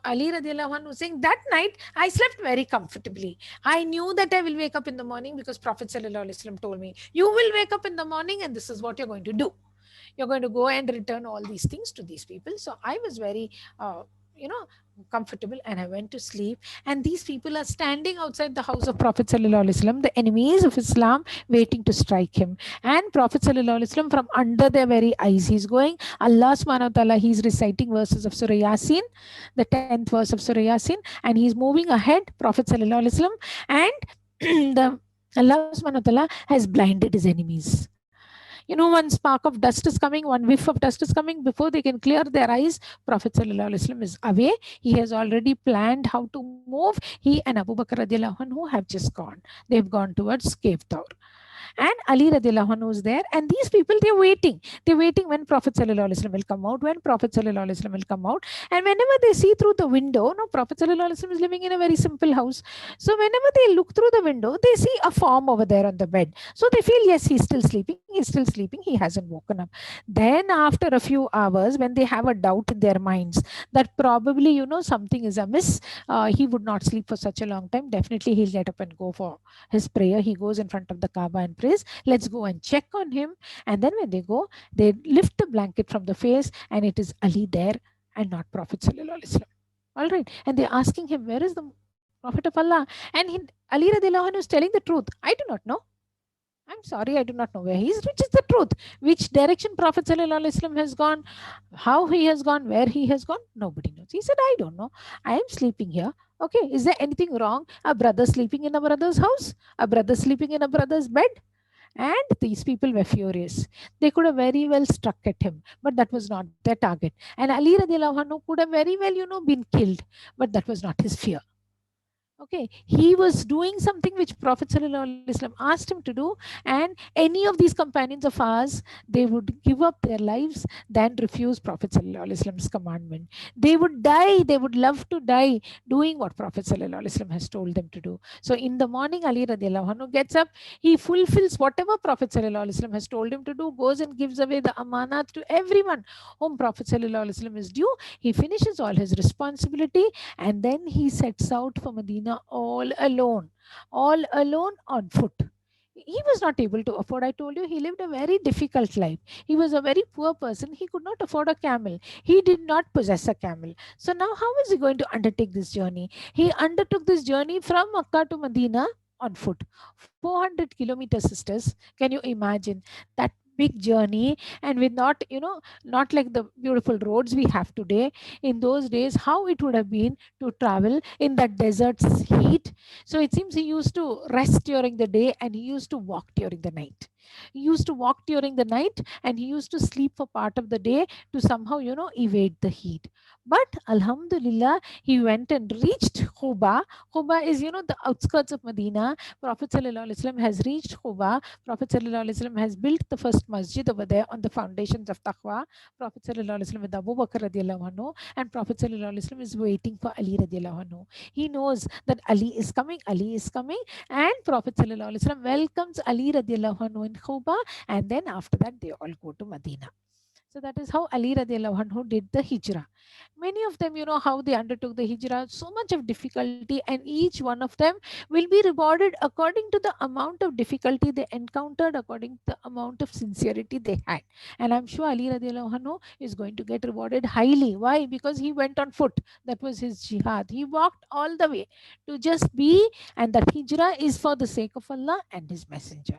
Ali radiallahu anhu saying, that night I slept very comfortably. I knew that I will wake up in the morning because Prophet sallallahu alaihi wasallam told me, you will wake up in the morning and this is what you're going to do. You're going to go and return all these things to these people. So I was very, comfortable and I went to sleep. And these people are standing outside the house of Prophet sallallahu alaihi wasallam, the enemies of Islam, waiting to strike him. And Prophet sallallahu alaihi wasallam, from under their very eyes, he's going, Allah subhanahu wa ta'ala, he's reciting verses of Surah Yasin, the 10th verse of Surah Yasin, and he's moving ahead, Prophet sallallahu alaihi wasallam, and the Allah subhanahu wa ta'ala has blinded his enemies. One spark of dust is coming, one whiff of dust is coming. Before they can clear their eyes, Prophet ﷺ is away. He has already planned how to move. He and Abu Bakr radiallahu anhu have just gone. They've gone towards Cave Thawr. And Ali radiallahu anhu is there. And these people, they're waiting. They're waiting when Prophet sallallahu alaihi wasallam will come out, when Prophet sallallahu alaihi wasallam will come out. And whenever they see through the window, Prophet sallallahu alaihi wasallam is living in a very simple house. So whenever they look through the window, they see a form over there on the bed. So they feel, yes, he's still sleeping. He's still sleeping. He hasn't woken up. Then after a few hours, when they have a doubt in their minds that probably, something is amiss, he would not sleep for such a long time. Definitely he'll get up and go for his prayer. He goes in front of the Kaaba and prays. Let's go and check on him. And then when they go, they lift the blanket from the face and it is Ali there and not Prophet sallallahu alaihi wasallam. All right. And they're asking him, where is the Prophet of Allah? And Ali radiallahu anhu is telling the truth. I do not know. I'm sorry, I do not know where he is, which is the truth. Which direction Prophet sallallahu alaihi wasallam has gone, how he has gone, where he has gone, nobody knows. He said, I don't know. I am sleeping here. Okay, is there anything wrong? A brother sleeping in a brother's house? A brother sleeping in a brother's bed? And these people were furious. They could have very well struck at him, but that was not their target. And Ali radiallahu anhu could have very well, been killed, but that was not his fear. Okay, he was doing something which Prophet ﷺ asked him to do, and any of these companions of ours, they would give up their lives than refuse Prophet ﷺ's commandment. They would die, they would love to die doing what Prophet ﷺ has told them to do. So in the morning, Ali radiallahu anhu gets up, he fulfills whatever Prophet ﷺ has told him to do, goes and gives away the amanat to everyone whom Prophet ﷺ is due. He finishes all his responsibility and then he sets out for Medina all alone on foot. He was not able to afford, I told you, he lived a very difficult life. He was a very poor person. He could not afford a camel. He did not possess a camel. So now how is he going to undertake this journey? He undertook this journey from Makkah to Medina on foot. 400 kilometers, sisters. Can you imagine that big journey? And with not like the beautiful roads we have today. In those days, how it would have been to travel in that desert's heat. So it seems he used to rest during the day and he used to walk during the night. He used to walk during the night and he used to sleep for part of the day to somehow, evade the heat. But Alhamdulillah, he went and reached Quba. Quba is, the outskirts of Medina. Prophet ﷺ has reached Quba. Prophet ﷺ has built the first masjid over there on the foundations of Taqwa. Prophet ﷺ with Abu Bakr radiallahu anhu, and Prophet ﷺ is waiting for Ali radiallahu anhu. He knows that Ali is coming, and Prophet ﷺ welcomes Ali radiallahu anhu in Quba, and then after that they all go to Medina. So that is how Ali radiallahu anhu did the hijrah. Many of them, how they undertook the hijrah, so much of difficulty, and each one of them will be rewarded according to the amount of difficulty they encountered, according to the amount of sincerity they had. And I'm sure Ali radiallahu anhu is going to get rewarded highly. Why? Because he went on foot. That was his jihad. He walked all the way to just be, and that hijrah is for the sake of Allah and his messenger.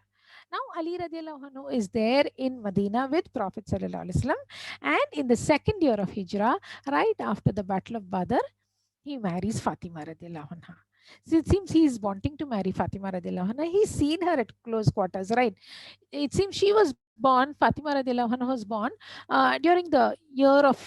Now Ali radiallahu anhu is there in Medina with Prophet sallallahu alaihi wasallam, and in the second year of hijrah, right after the battle of Badr, he marries Fatima radiallahu anha. So it seems he is wanting to marry Fatima radiallahu anha. He's seen her at close quarters, right? It seems she was born, Fatima radiallahu anha was born during the year of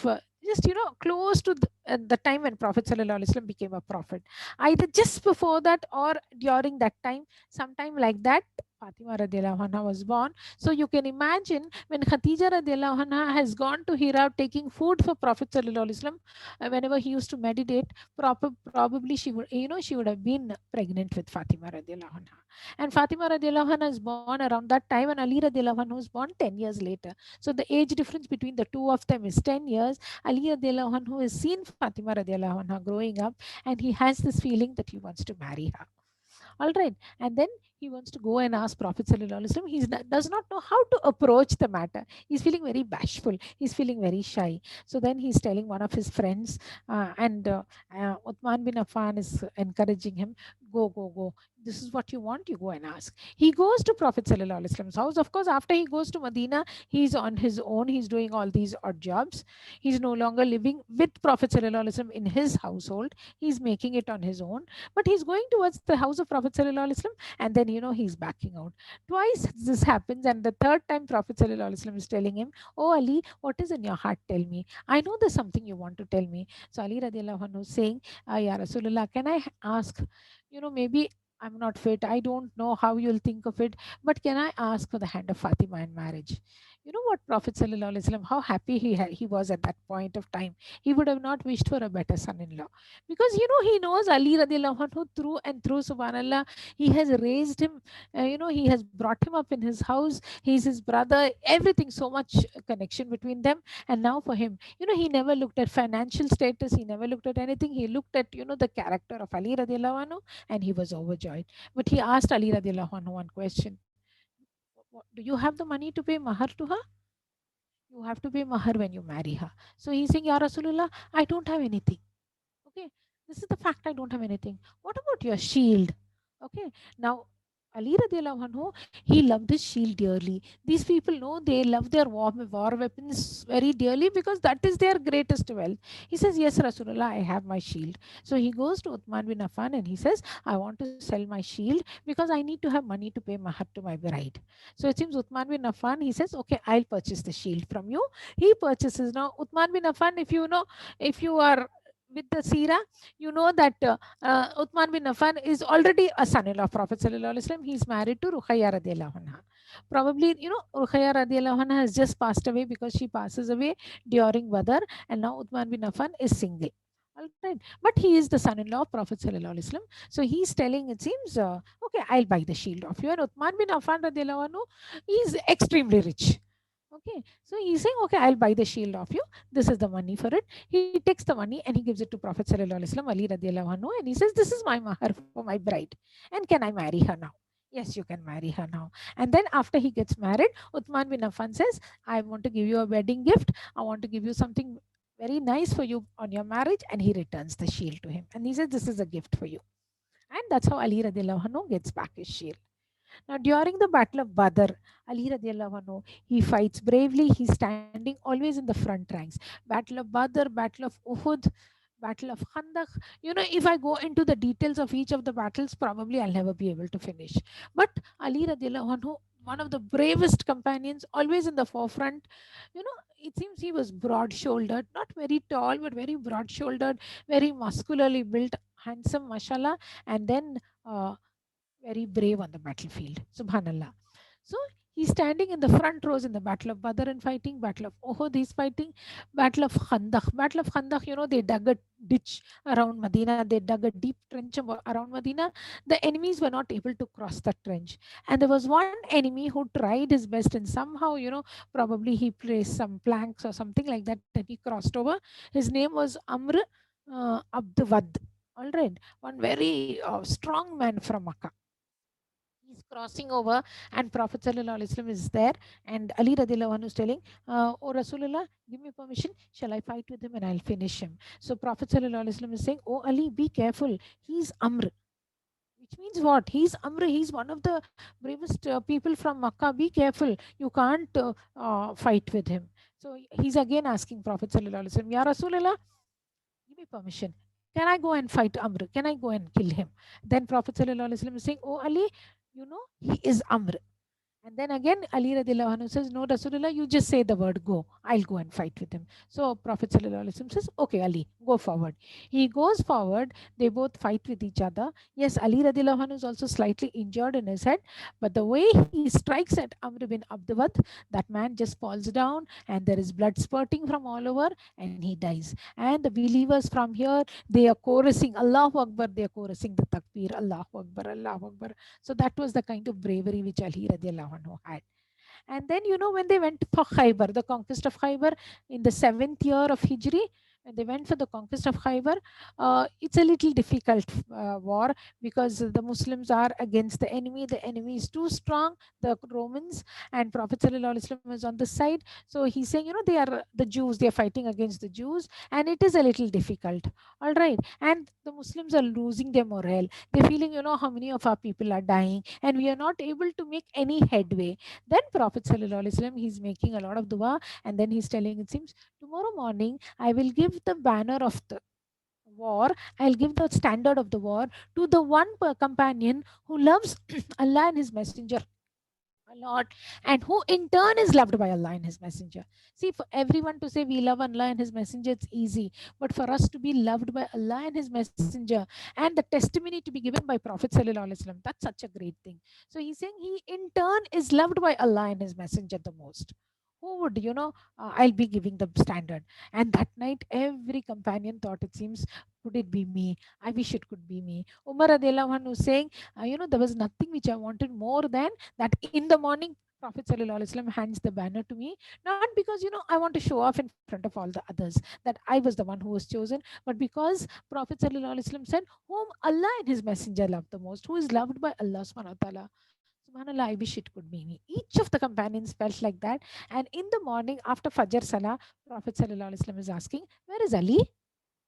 just close to the time when Prophet sallallahu alaihi wasallam became a prophet, either just before that or during that time, sometime like that. Fatima radiallahu anha was born. So you can imagine when Khatija radiallahu anha has gone to Hira taking food for Prophet sallallahu alaihi wasallam, whenever he used to meditate, probably she would have been pregnant with Fatima radiallahu anha. And Fatima radiallahu anha is born around that time, and Ali radiallahu anhu was born 10 years later. So the age difference between the two of them is 10 years. Ali radiallahu anhu has seen Fatima radiallahu anha growing up, and he has this feeling that he wants to marry her. All right. And then he wants to go and ask Prophet Sallallahu Alaihi Wasallam. He does not know how to approach the matter. He's feeling very bashful. He's feeling very shy. So then he's telling one of his friends, and Uthman bin Affan is encouraging him, go, go, go. This is what you want, you go and ask. He goes to Prophet Sallallahu Alaihi Wasallam's house. Of course, after he goes to Medina, he's on his own. He's doing all these odd jobs. He's no longer living with Prophet Sallallahu Alaihi Wasallam in his household. He's making it on his own. But he's going towards the house of Prophet Sallallahu Alaihi Wasallam, and then he's backing out. Twice this happens, and the third time Prophet Sallallahu Alaihi Wasallam is telling him, "Oh Ali, what is in your heart? Tell me. I know there's something you want to tell me." So Ali radiallahu anhu is saying, "Ya Rasulullah, can I ask? Maybe I'm not fit. I don't know how you'll think of it, but can I ask for the hand of Fatima in marriage?" You know what, Prophet Sallallahu Alaihi Wasallam, how happy he was at that point of time. He would have not wished for a better son-in-law, because he knows Ali radiallahu anhu through and through. Subhanallah, he has raised him. He has brought him up in his house. He's his brother. Everything, so much connection between them. And now for him, he never looked at financial status. He never looked at anything. He looked at the character of Ali radiallahu anhu, and he was overjoyed. But he asked Ali radiallahu anhu one question: Do you have the money to pay mahar to her? You have to pay mahar when you marry her. So he's saying, Ya Rasulullah, I don't have anything. Okay, this is the fact, I don't have anything. What about your shield? Okay, now Ali radiallahu anhu, he loved his shield dearly. These people know they love their war weapons very dearly because that is their greatest wealth. He says, Yes, Rasulullah, I have my shield. So he goes to Uthman bin Affan and he says, I want to sell my shield because I need to have money to pay mahar to my bride. So it seems Uthman bin Affan, he says, Okay, I'll purchase the shield from you. He purchases. Now, Uthman bin Affan, if you are with the Sira, you know that Uthman bin Affan is already a son-in-law of Prophet Sallallahu Alaihi Wasallam. He's married to Ruqayya radiallahu anha. Probably, Ruqayya radiallahu anha has just passed away because she passes away during Badr, and now Uthman bin Affan is single. All right, but he is the son-in-law of Prophet Sallallahu Alaihi Wasallam. So he's telling, it seems, okay, I'll buy the shield of you. And Uthman bin Affan radiallahu anhu is extremely rich. Okay, so he's saying, okay, I'll buy the shield of you. This is the money for it. He takes the money and he gives it to Prophet Sallallahu Alaihi Wasallam, Ali radiallahu anhu, and he says, this is my mahar for my bride. And can I marry her now? Yes, you can marry her now. And then after he gets married, Uthman bin Affan says, I want to give you a wedding gift. I want to give you something very nice for you on your marriage. And he returns the shield to him. And he says, this is a gift for you. And that's how Ali radiallahu anhu gets back his shield. Now, during the Battle of Badr, Ali radiallahu anhu, he fights bravely. He's standing always in the front ranks. Battle of Badr, Battle of Uhud, Battle of Khandaq. If I go into the details of each of the battles, probably I'll never be able to finish. But Ali radiallahu anhu, one of the bravest companions, always in the forefront. It seems he was broad shouldered, not very tall, but very broad shouldered, very muscularly built, handsome, mashallah, and then very brave on the battlefield. Subhanallah. So he's standing in the front rows in the Battle of Badr and fighting, Battle of Uhud he's fighting, Battle of Khandaq. Battle of Khandaq, they dug a ditch around Medina, they dug a deep trench around Medina. The enemies were not able to cross that trench. And there was one enemy who tried his best and somehow, probably he placed some planks or something like that and he crossed over. His name was Amr Abdwad. All right, one very strong man from Makkah. He's crossing over, and Prophet Sallallahu Alaihi Wasallam is there, and Ali radiallahu anhu is telling, "Oh Rasulullah, give me permission. Shall I fight with him and I'll finish him?" So Prophet Sallallahu Alaihi Wasallam is saying, "Oh Ali, be careful. He's Amr." Which means what? He's Amr. He's one of the bravest people from Makkah. Be careful. You can't fight with him. So he's again asking Prophet Sallallahu Alaihi Wasallam, "Ya Rasulullah, give me permission. Can I go and fight Amr? Can I go and kill him?" Then Prophet Sallallahu Alaihi Wasallam is saying, "Oh Ali, he is Amr." And then again, Ali radiallahu anhu says, "No, Rasulullah, you just say the word go. I'll go and fight with him." So Prophet sallallahu alaihi wasallam says, "Okay, Ali, go forward." He goes forward. They both fight with each other. Yes, Ali radiallahu anhu is also slightly injured in his head, but the way he strikes at Amr bin Abdawad, that man just falls down and there is blood spurting from all over and he dies. And the believers from here, they are chorusing, Allahu Akbar, they are chorusing the takbir, Allahu Akbar, Allahu Akbar. So that was the kind of bravery which Ali radiallahu anhu had. And then, when they went for Khaybar, the conquest of Khaybar in the 7th year of Hijri, when they went for the conquest of Khaybar, it's a little difficult war because the Muslims are against the enemy. The enemy is too strong, the Romans, and Prophet ﷺ is on the side. So he's saying, they are the Jews, they are fighting against the Jews, and it is a little difficult. All right. And the Muslims are losing their morale. They're feeling, how many of our people are dying, and we are not able to make any headway. Then Prophet Sallallahu Alaihi Wasallam, he's making a lot of dua, and then he's telling, it seems, tomorrow morning I will give the banner of the war, I'll give the standard of the war to the one companion who loves Allah and His Messenger a lot, and who in turn is loved by Allah and His Messenger. See, for everyone to say we love Allah and His Messenger, it's easy. But for us to be loved by Allah and His Messenger, and the testimony to be given by Prophet Sallallahu Alaihi Wasallam, that's such a great thing. So he's saying he in turn is loved by Allah and His Messenger the most. Who would, I'll be giving the standard. And that night, every companion thought, it seems, could it be me? I wish it could be me. Umar radiallahu anhu was saying, there was nothing which I wanted more than that in the morning Prophet Sallallahu Alaihi Wasallam hands the banner to me, not because I want to show off in front of all the others that I was the one who was chosen, but because Prophet Sallallahu Alaihi Wasallam said, "Whom Allah and His Messenger love the most, who is loved by Allah Subhanahu wa Taala." Subhanallah, I wish it could be me. Each of the companions felt like that. And in the morning after Fajr Salah, Prophet Sallallahu Alaihi Wasallam is asking, "Where is Ali?"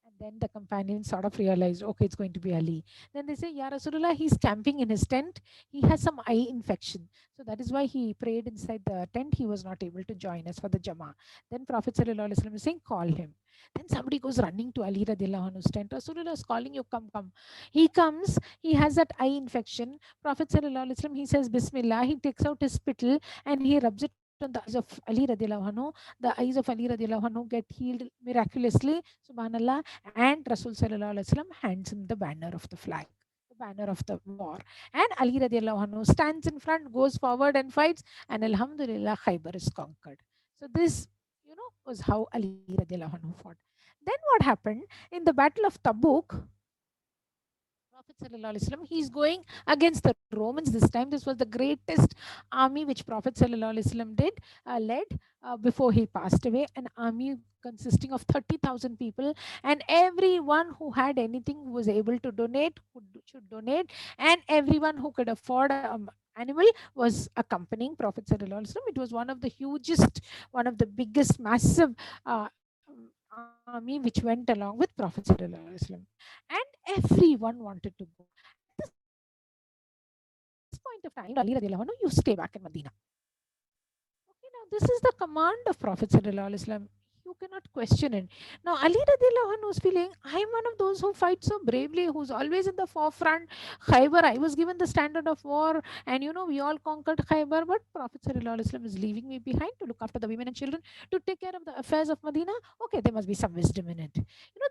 And then the companions sort of realized, okay, it's going to be Ali. Then they say, Ya Rasulullah, he's camping in his tent. He has some eye infection. So that is why he prayed inside the tent. He was not able to join us for the Jama'ah. Then Prophet Sallallahu Alaihi Wasallam is saying, call him. Then somebody goes running to Ali radiallahu anhu's tent. Rasulullah is calling you, come, come. He comes, he has that eye infection. Prophet Sallallahu Alaihi Wasallam, he says, Bismillah. He takes out his spittle and he rubs it on the eyes of Ali radiallahu anhu. The eyes of Ali radiallahu anhu get healed miraculously, subhanallah, and Rasul sallallahu alaihi wasallam hands him the banner of the flag, the banner of the war. And Ali radiallahu anhu stands in front, goes forward and fights, and alhamdulillah, Khaybar is conquered. So this, was how Ali radiallahu anhu fought. Then what happened in the Battle of Tabuk? Prophet sallallahu alaihi wasallam, he's going against the Romans this time. This was the greatest army which Prophet sallallahu alaihi wasallam led before he passed away. An army consisting of 30,000 people, and everyone who had anything who was able to donate should donate, and everyone who could afford animal was accompanying Prophet sallallahu alaihi wasallam. It was one of the hugest, one of the biggest, massive army which went along with Prophet sallallahu alaihi wasallam, and everyone wanted to go. At this point of time, Ali radiallahu anhu, you stay back in Medina. Okay, now this is the command of Prophet sallallahu alaihi wasallam. You you cannot question it. Now Ali radiallahu anhu was feeling, I am one of those who fight so bravely, who's always in the forefront. Khaybar, I was given the standard of war, and we all conquered Khaybar, but Prophet sallallahu alaihi wasallam is leaving me behind to look after the women and children, to take care of the affairs of Medina. Okay, there must be some wisdom in it.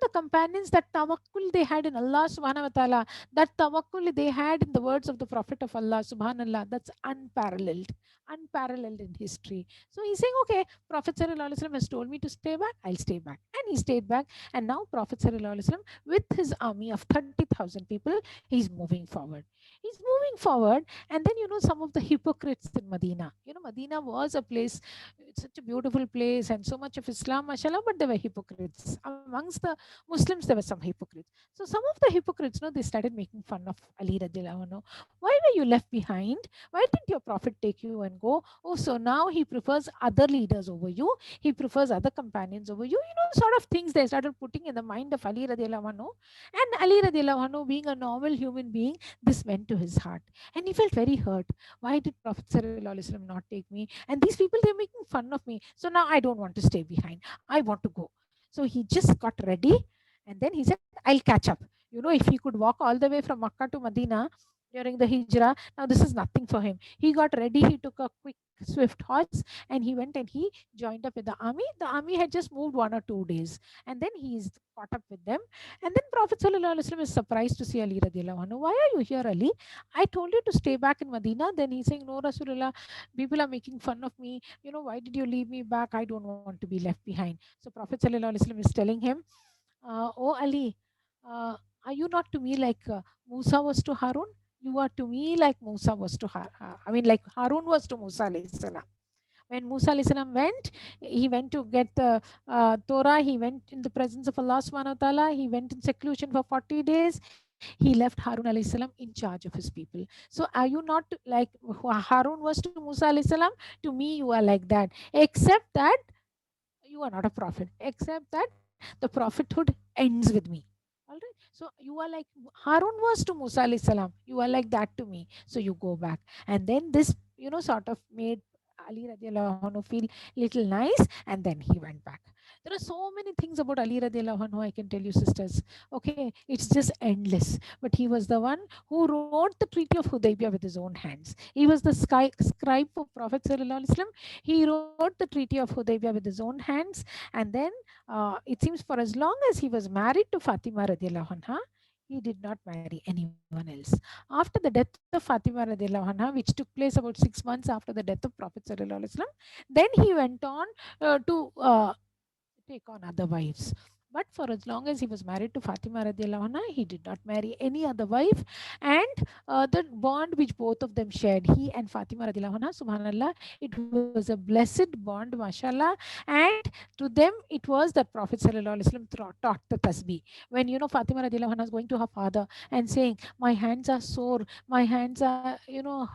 The companions, that tawakkul they had in Allah subhanahu wa ta'ala, that tawakkul they had in the words of the Prophet of Allah subhanallah, that's unparalleled in history. So he's saying, okay, Prophet sallallahu alaihi wasallam has told me to stay back, I'll stay back. And he stayed back. And now Prophet sallallahu alaihi wasallam, with his army of 30,000 people, he's moving forward. He's moving forward. And then, some of the hypocrites in Medina. Medina was a place, it's such a beautiful place and so much of Islam, mashallah, but there were hypocrites. Amongst the Muslims, there were some hypocrites. So some of the hypocrites, they started making fun of Ali radiallahu anhu. Why were you left behind? Why didn't your Prophet take you and go? Oh, so now he prefers other leaders over you. He prefers other companions over you. Sort of things they started putting in the mind of Ali radiallahu anhu. And Ali radiallahu anhu, being a normal human being, this went to his heart. And he felt very hurt. Why did Prophet sallallahu alaihi wasallam not take me? And these people, they're making fun of me. So now I don't want to stay behind. I want to go. So he just got ready. And then he said, I'll catch up. If he could walk all the way from Makkah to Medina during the Hijrah, now this is nothing for him. He got ready. He took a quick, swift horse, and he went and he joined up with the army. The army had just moved 1 or 2 days. And then he's caught up with them. And then Prophet sallallahu alaihi wasallam is surprised to see Ali radiallahu anhu. Why are you here, Ali? I told you to stay back in Medina. Then he's saying, no, Rasulullah, people are making fun of me. Why did you leave me back? I don't want to be left behind. So Prophet sallallahu alaihi wasallam is telling him, oh Ali, are you not to me like Musa was to Harun? You are to me like Musa was to like Harun was to Musa alayhi salam. When Musa alayhi salam went, he went to get the Torah. He went in the presence of Allah subhanahu wa ta'ala. He went in seclusion for 40 days. He left Harun alayhi salam in charge of his people. So are you not like Harun was to Musa alayhi salam? To me, you are like that. Except that you are not a prophet. Except that the prophethood ends with me. All right. So you are like Harun was to Musa alayhi salam. You are like that to me. So you go back. And then this, sort of made Ali radiallahu anhu feel little nice, and then he went back. There are so many things about Ali radiallahu anhu, I can tell you, sisters. Okay, it's just endless. But he was the one who wrote the Treaty of Hudaybiyah with his own hands. He was the scribe for Prophet sallallahu alaihi wasallam. He wrote the Treaty of Hudaybiyah with his own hands, and then it seems for as long as he was married to Fatima radiallahu anha, he did not marry anyone else. After the death of Fatima radiallahu anha, which took place about 6 months after the death of Prophet sallallahu alaihi wasallam, then he went on to take on other wives. But for as long as he was married to Fatima radiallahu anha, he did not marry any other wife. And the bond which both of them shared, he and Fatima radiallahu anha, subhanallah, it was a blessed bond, mashallah. And to them, it was that Prophet sallallahu alaihi wasallam taught the tasbih. When, Fatima radiallahu anha is going to her father and saying, my hands are sore, my hands are,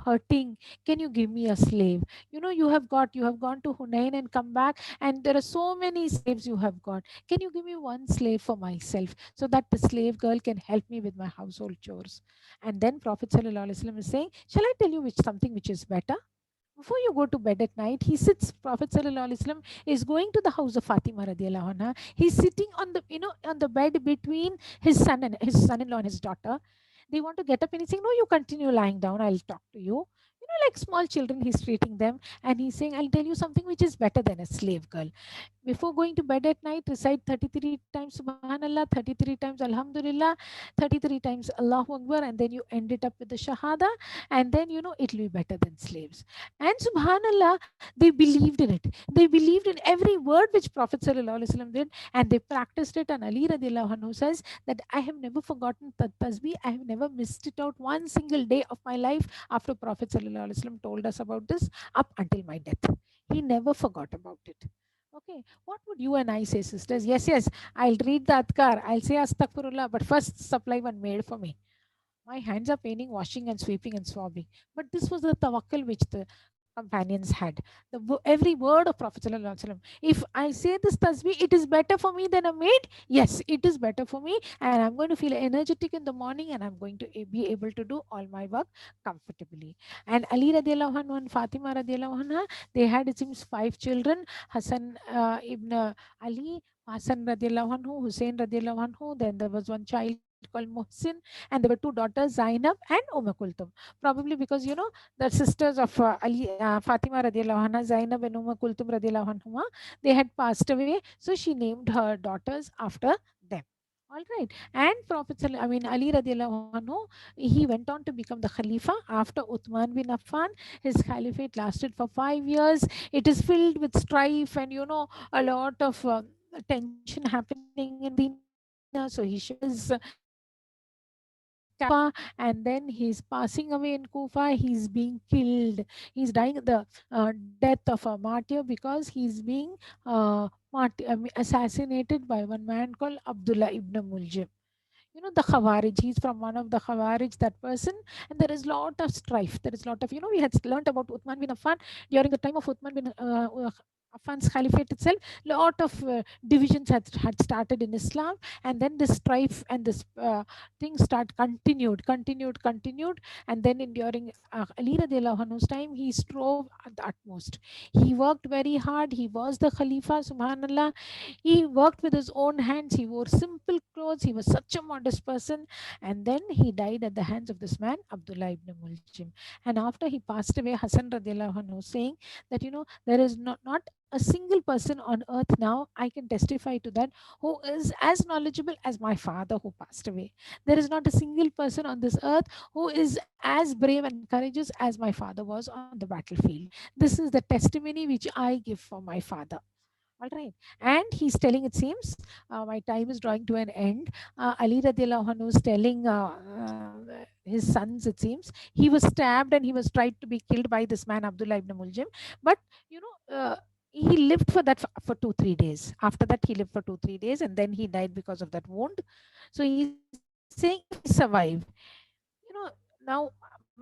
hurting. Can you give me a slave? You have gone to Hunain and come back, and there are so many slaves you have got. Can you give me one slave for myself so that the slave girl can help me with my household chores? And then Prophet sallallahu alaihi wasallam is saying, shall I tell you something which is better? Before you go to bed at night, he sits. Prophet sallallahu alaihi wasallam is going to the house of Fatima radiallahu anha. He's sitting on the on the bed between his son-in-law and his daughter. They want to get up, and he's saying, no, you continue lying down, I'll talk to you. Like small children, he's treating them, and he's saying, I'll tell you something which is better than a slave girl. Before going to bed at night, recite 33 times Subhanallah, 33 times Alhamdulillah, 33 times Allahu Akbar, and then you end it up with the Shahada, and then it'll be better than slaves. And Subhanallah, they believed in it. They believed in every word which Prophet sallallahu alaihi wasallam did, and they practiced it. And Ali radiallahu anhu says that I have never forgotten tasbih. I have never missed it out one single day of my life after Prophet sallallahu alaihi wasallam told us about this up until my death. He never forgot about it. Okay, what would you and I say, sisters? Yes, I'll read the adkar, I'll say astaghfirullah, but first supply one maid for me. My hands are paining, washing and sweeping and swabbing. But this was the tawakkul which the companions had. Every word of Prophet Sallallahu Alaihi Wasallam. If I say this tasbih, it is better for me than a maid. Yes, it is better for me, and I'm going to feel energetic in the morning, and I'm going to be able to do all my work comfortably. And Ali radiallahu anhu and Fatima radiallahu anha, they had, it seems, five children: Hassan ibn Ali, Hassan radiallahu anhu, Hussein radiallahu anhu. Then there was one child called Muhsin, and there were two daughters, Zainab and Kulthum. Probably because the sisters of Ali, Fatima radiallahu anha, Zainab and Kulthum radiallahu anhuma, they had passed away, so she named her daughters after them. All right. And Ali radiallahu anhu, he went on to become the Khalifa after Uthman bin Affan. His caliphate lasted for 5 years. It is filled with strife and, a lot of tension happening in Medina. So he shares Kufa, and then he's passing away in Kufa. He's being killed. He's dying the death of a martyr because he's being assassinated by one man called Abdullah ibn Muljim. The Khawarij. He's from one of the Khawarij, that person. And there is lot of strife. There is lot of, we had learnt about Uthman bin Affan during the time of Uthman bin Affan's caliphate itself. Lot of divisions had started in Islam, and then this strife and this thing continued. And then during Ali radiallahu anhu's time, he strove at the utmost. He worked very hard. He was the Khalifa, subhanallah. He worked with his own hands. He wore simple clothes. He was such a modest person. And then he died at the hands of this man, Abdullah ibn Muljim. And after he passed away, Hassan radiallahu anhu saying that, there is not a single person on earth now, I can testify to that, who is as knowledgeable as my father who passed away. There is not a single person on this earth who is as brave and courageous as my father was on the battlefield. This is the testimony which I give for my father. All right. And he's telling, it seems, my time is drawing to an end. Ali radiallahu anhu is telling his sons, it seems, he was stabbed and he was tried to be killed by this man, Abdullah ibn Muljim. But, he lived for that for 2-3 days. After that, he lived for 2-3 days, and then he died because of that wound. So he's saying, if I survive, now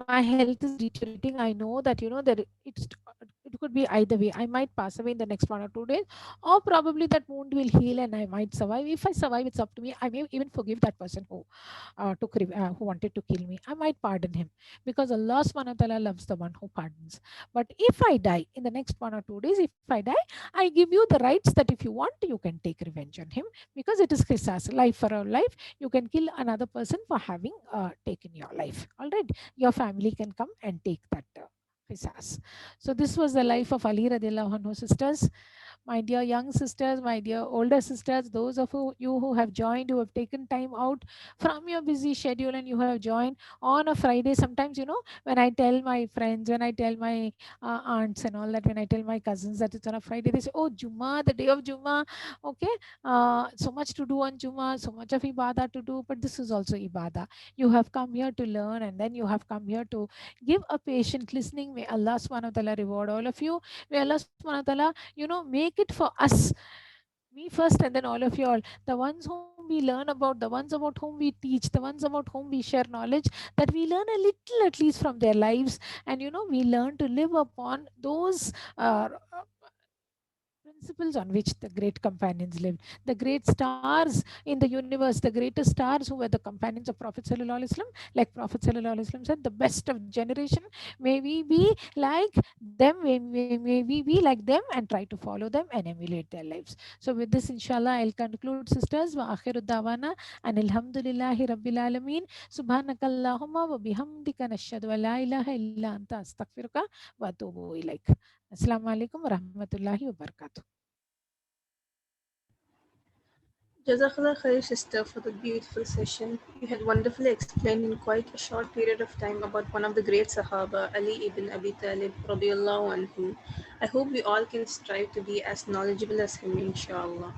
my health is deteriorating. I know that it could be either way. I might pass away in the next 1 or 2 days, or probably that wound will heal and I might survive. If I survive, it's up to me. I may even forgive that person who wanted to kill me. I might pardon him, because Allah subhanahu wa ta'ala loves the one who pardons. But if I die in the next 1 or 2 days, if I die, I give you the rights that if you want, you can take revenge on him, because it is qisas, life for a life. You can kill another person for having taken your life. All right, your family can come and take that qisas. So this was the life of Ali radiallahu anhu, sisters. My dear young sisters, my dear older sisters, those of you who have joined, who have taken time out from your busy schedule and you have joined on a Friday. Sometimes, when I tell my friends, when I tell my aunts and all that, when I tell my cousins that it's on a Friday, they say, oh, Jummah, the day of Jummah. Okay, so much to do on Jummah, so much of ibadah to do, but this is also ibadah. You have come here to learn, and then you have come here to give a patient listening. May Allah subhanahu wa ta'ala reward all of you. May Allah subhanahu wa ta'ala, make it for us, me first and then all of you all, the ones whom we learn about, the ones about whom we teach, the ones about whom we share knowledge, that we learn a little at least from their lives, and we learn to live upon those principles on which the great companions lived. The great stars in the universe, the greatest stars who were the companions of Prophet Sallallahu Alaihi Wasallam, like Prophet Sallallahu Alaihi Wasallam said, the best of generation, may we be like them, may we be like them and try to follow them and emulate their lives. So with this, inshallah, I'll conclude, sisters. Wa akhiru dawana and alhamdulillahi rabbil alameen. Subhanakallahumma wa bihamdika nashhadu an la ilaha illa anta astaghfiruka wa atubu ilaik. Assalamu alaikum wa rahmatullahi wa barakatuh. Jazakallah khair, sister, for the beautiful session. You had wonderfully explained in quite a short period of time about one of the great Sahaba, Ali ibn Abi Talib, radiallahu anhu. I hope we all can strive to be as knowledgeable as him, inshallah.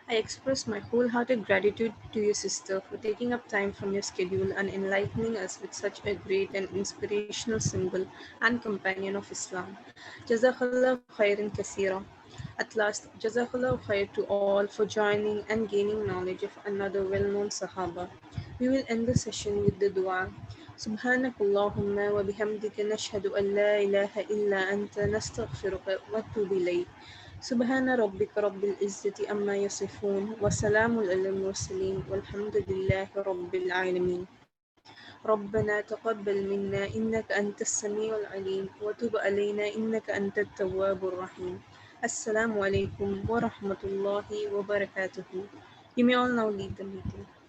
I express my wholehearted gratitude to you, sister, for taking up time from your schedule and enlightening us with such a great and inspirational symbol and companion of Islam. Jazakallah khairan kaseera. At last, Jazakallah khair to all for joining and gaining knowledge of another well known Sahaba. We will end the session with the dua. سبحانك اللهم وبحمدك نشهد أن لا إله إلا أنت نستغفرك ونتوب إليك سبحان ربك رب العزة أما يصفون وسلام على المرسلين والحمد لله رب العالمين ربنا تقبل منا إنك أنت السميع العليم وتب علينا إنك أنت التواب الرحيم السلام عليكم ورحمة الله وبركاته. You may all now leave the meeting.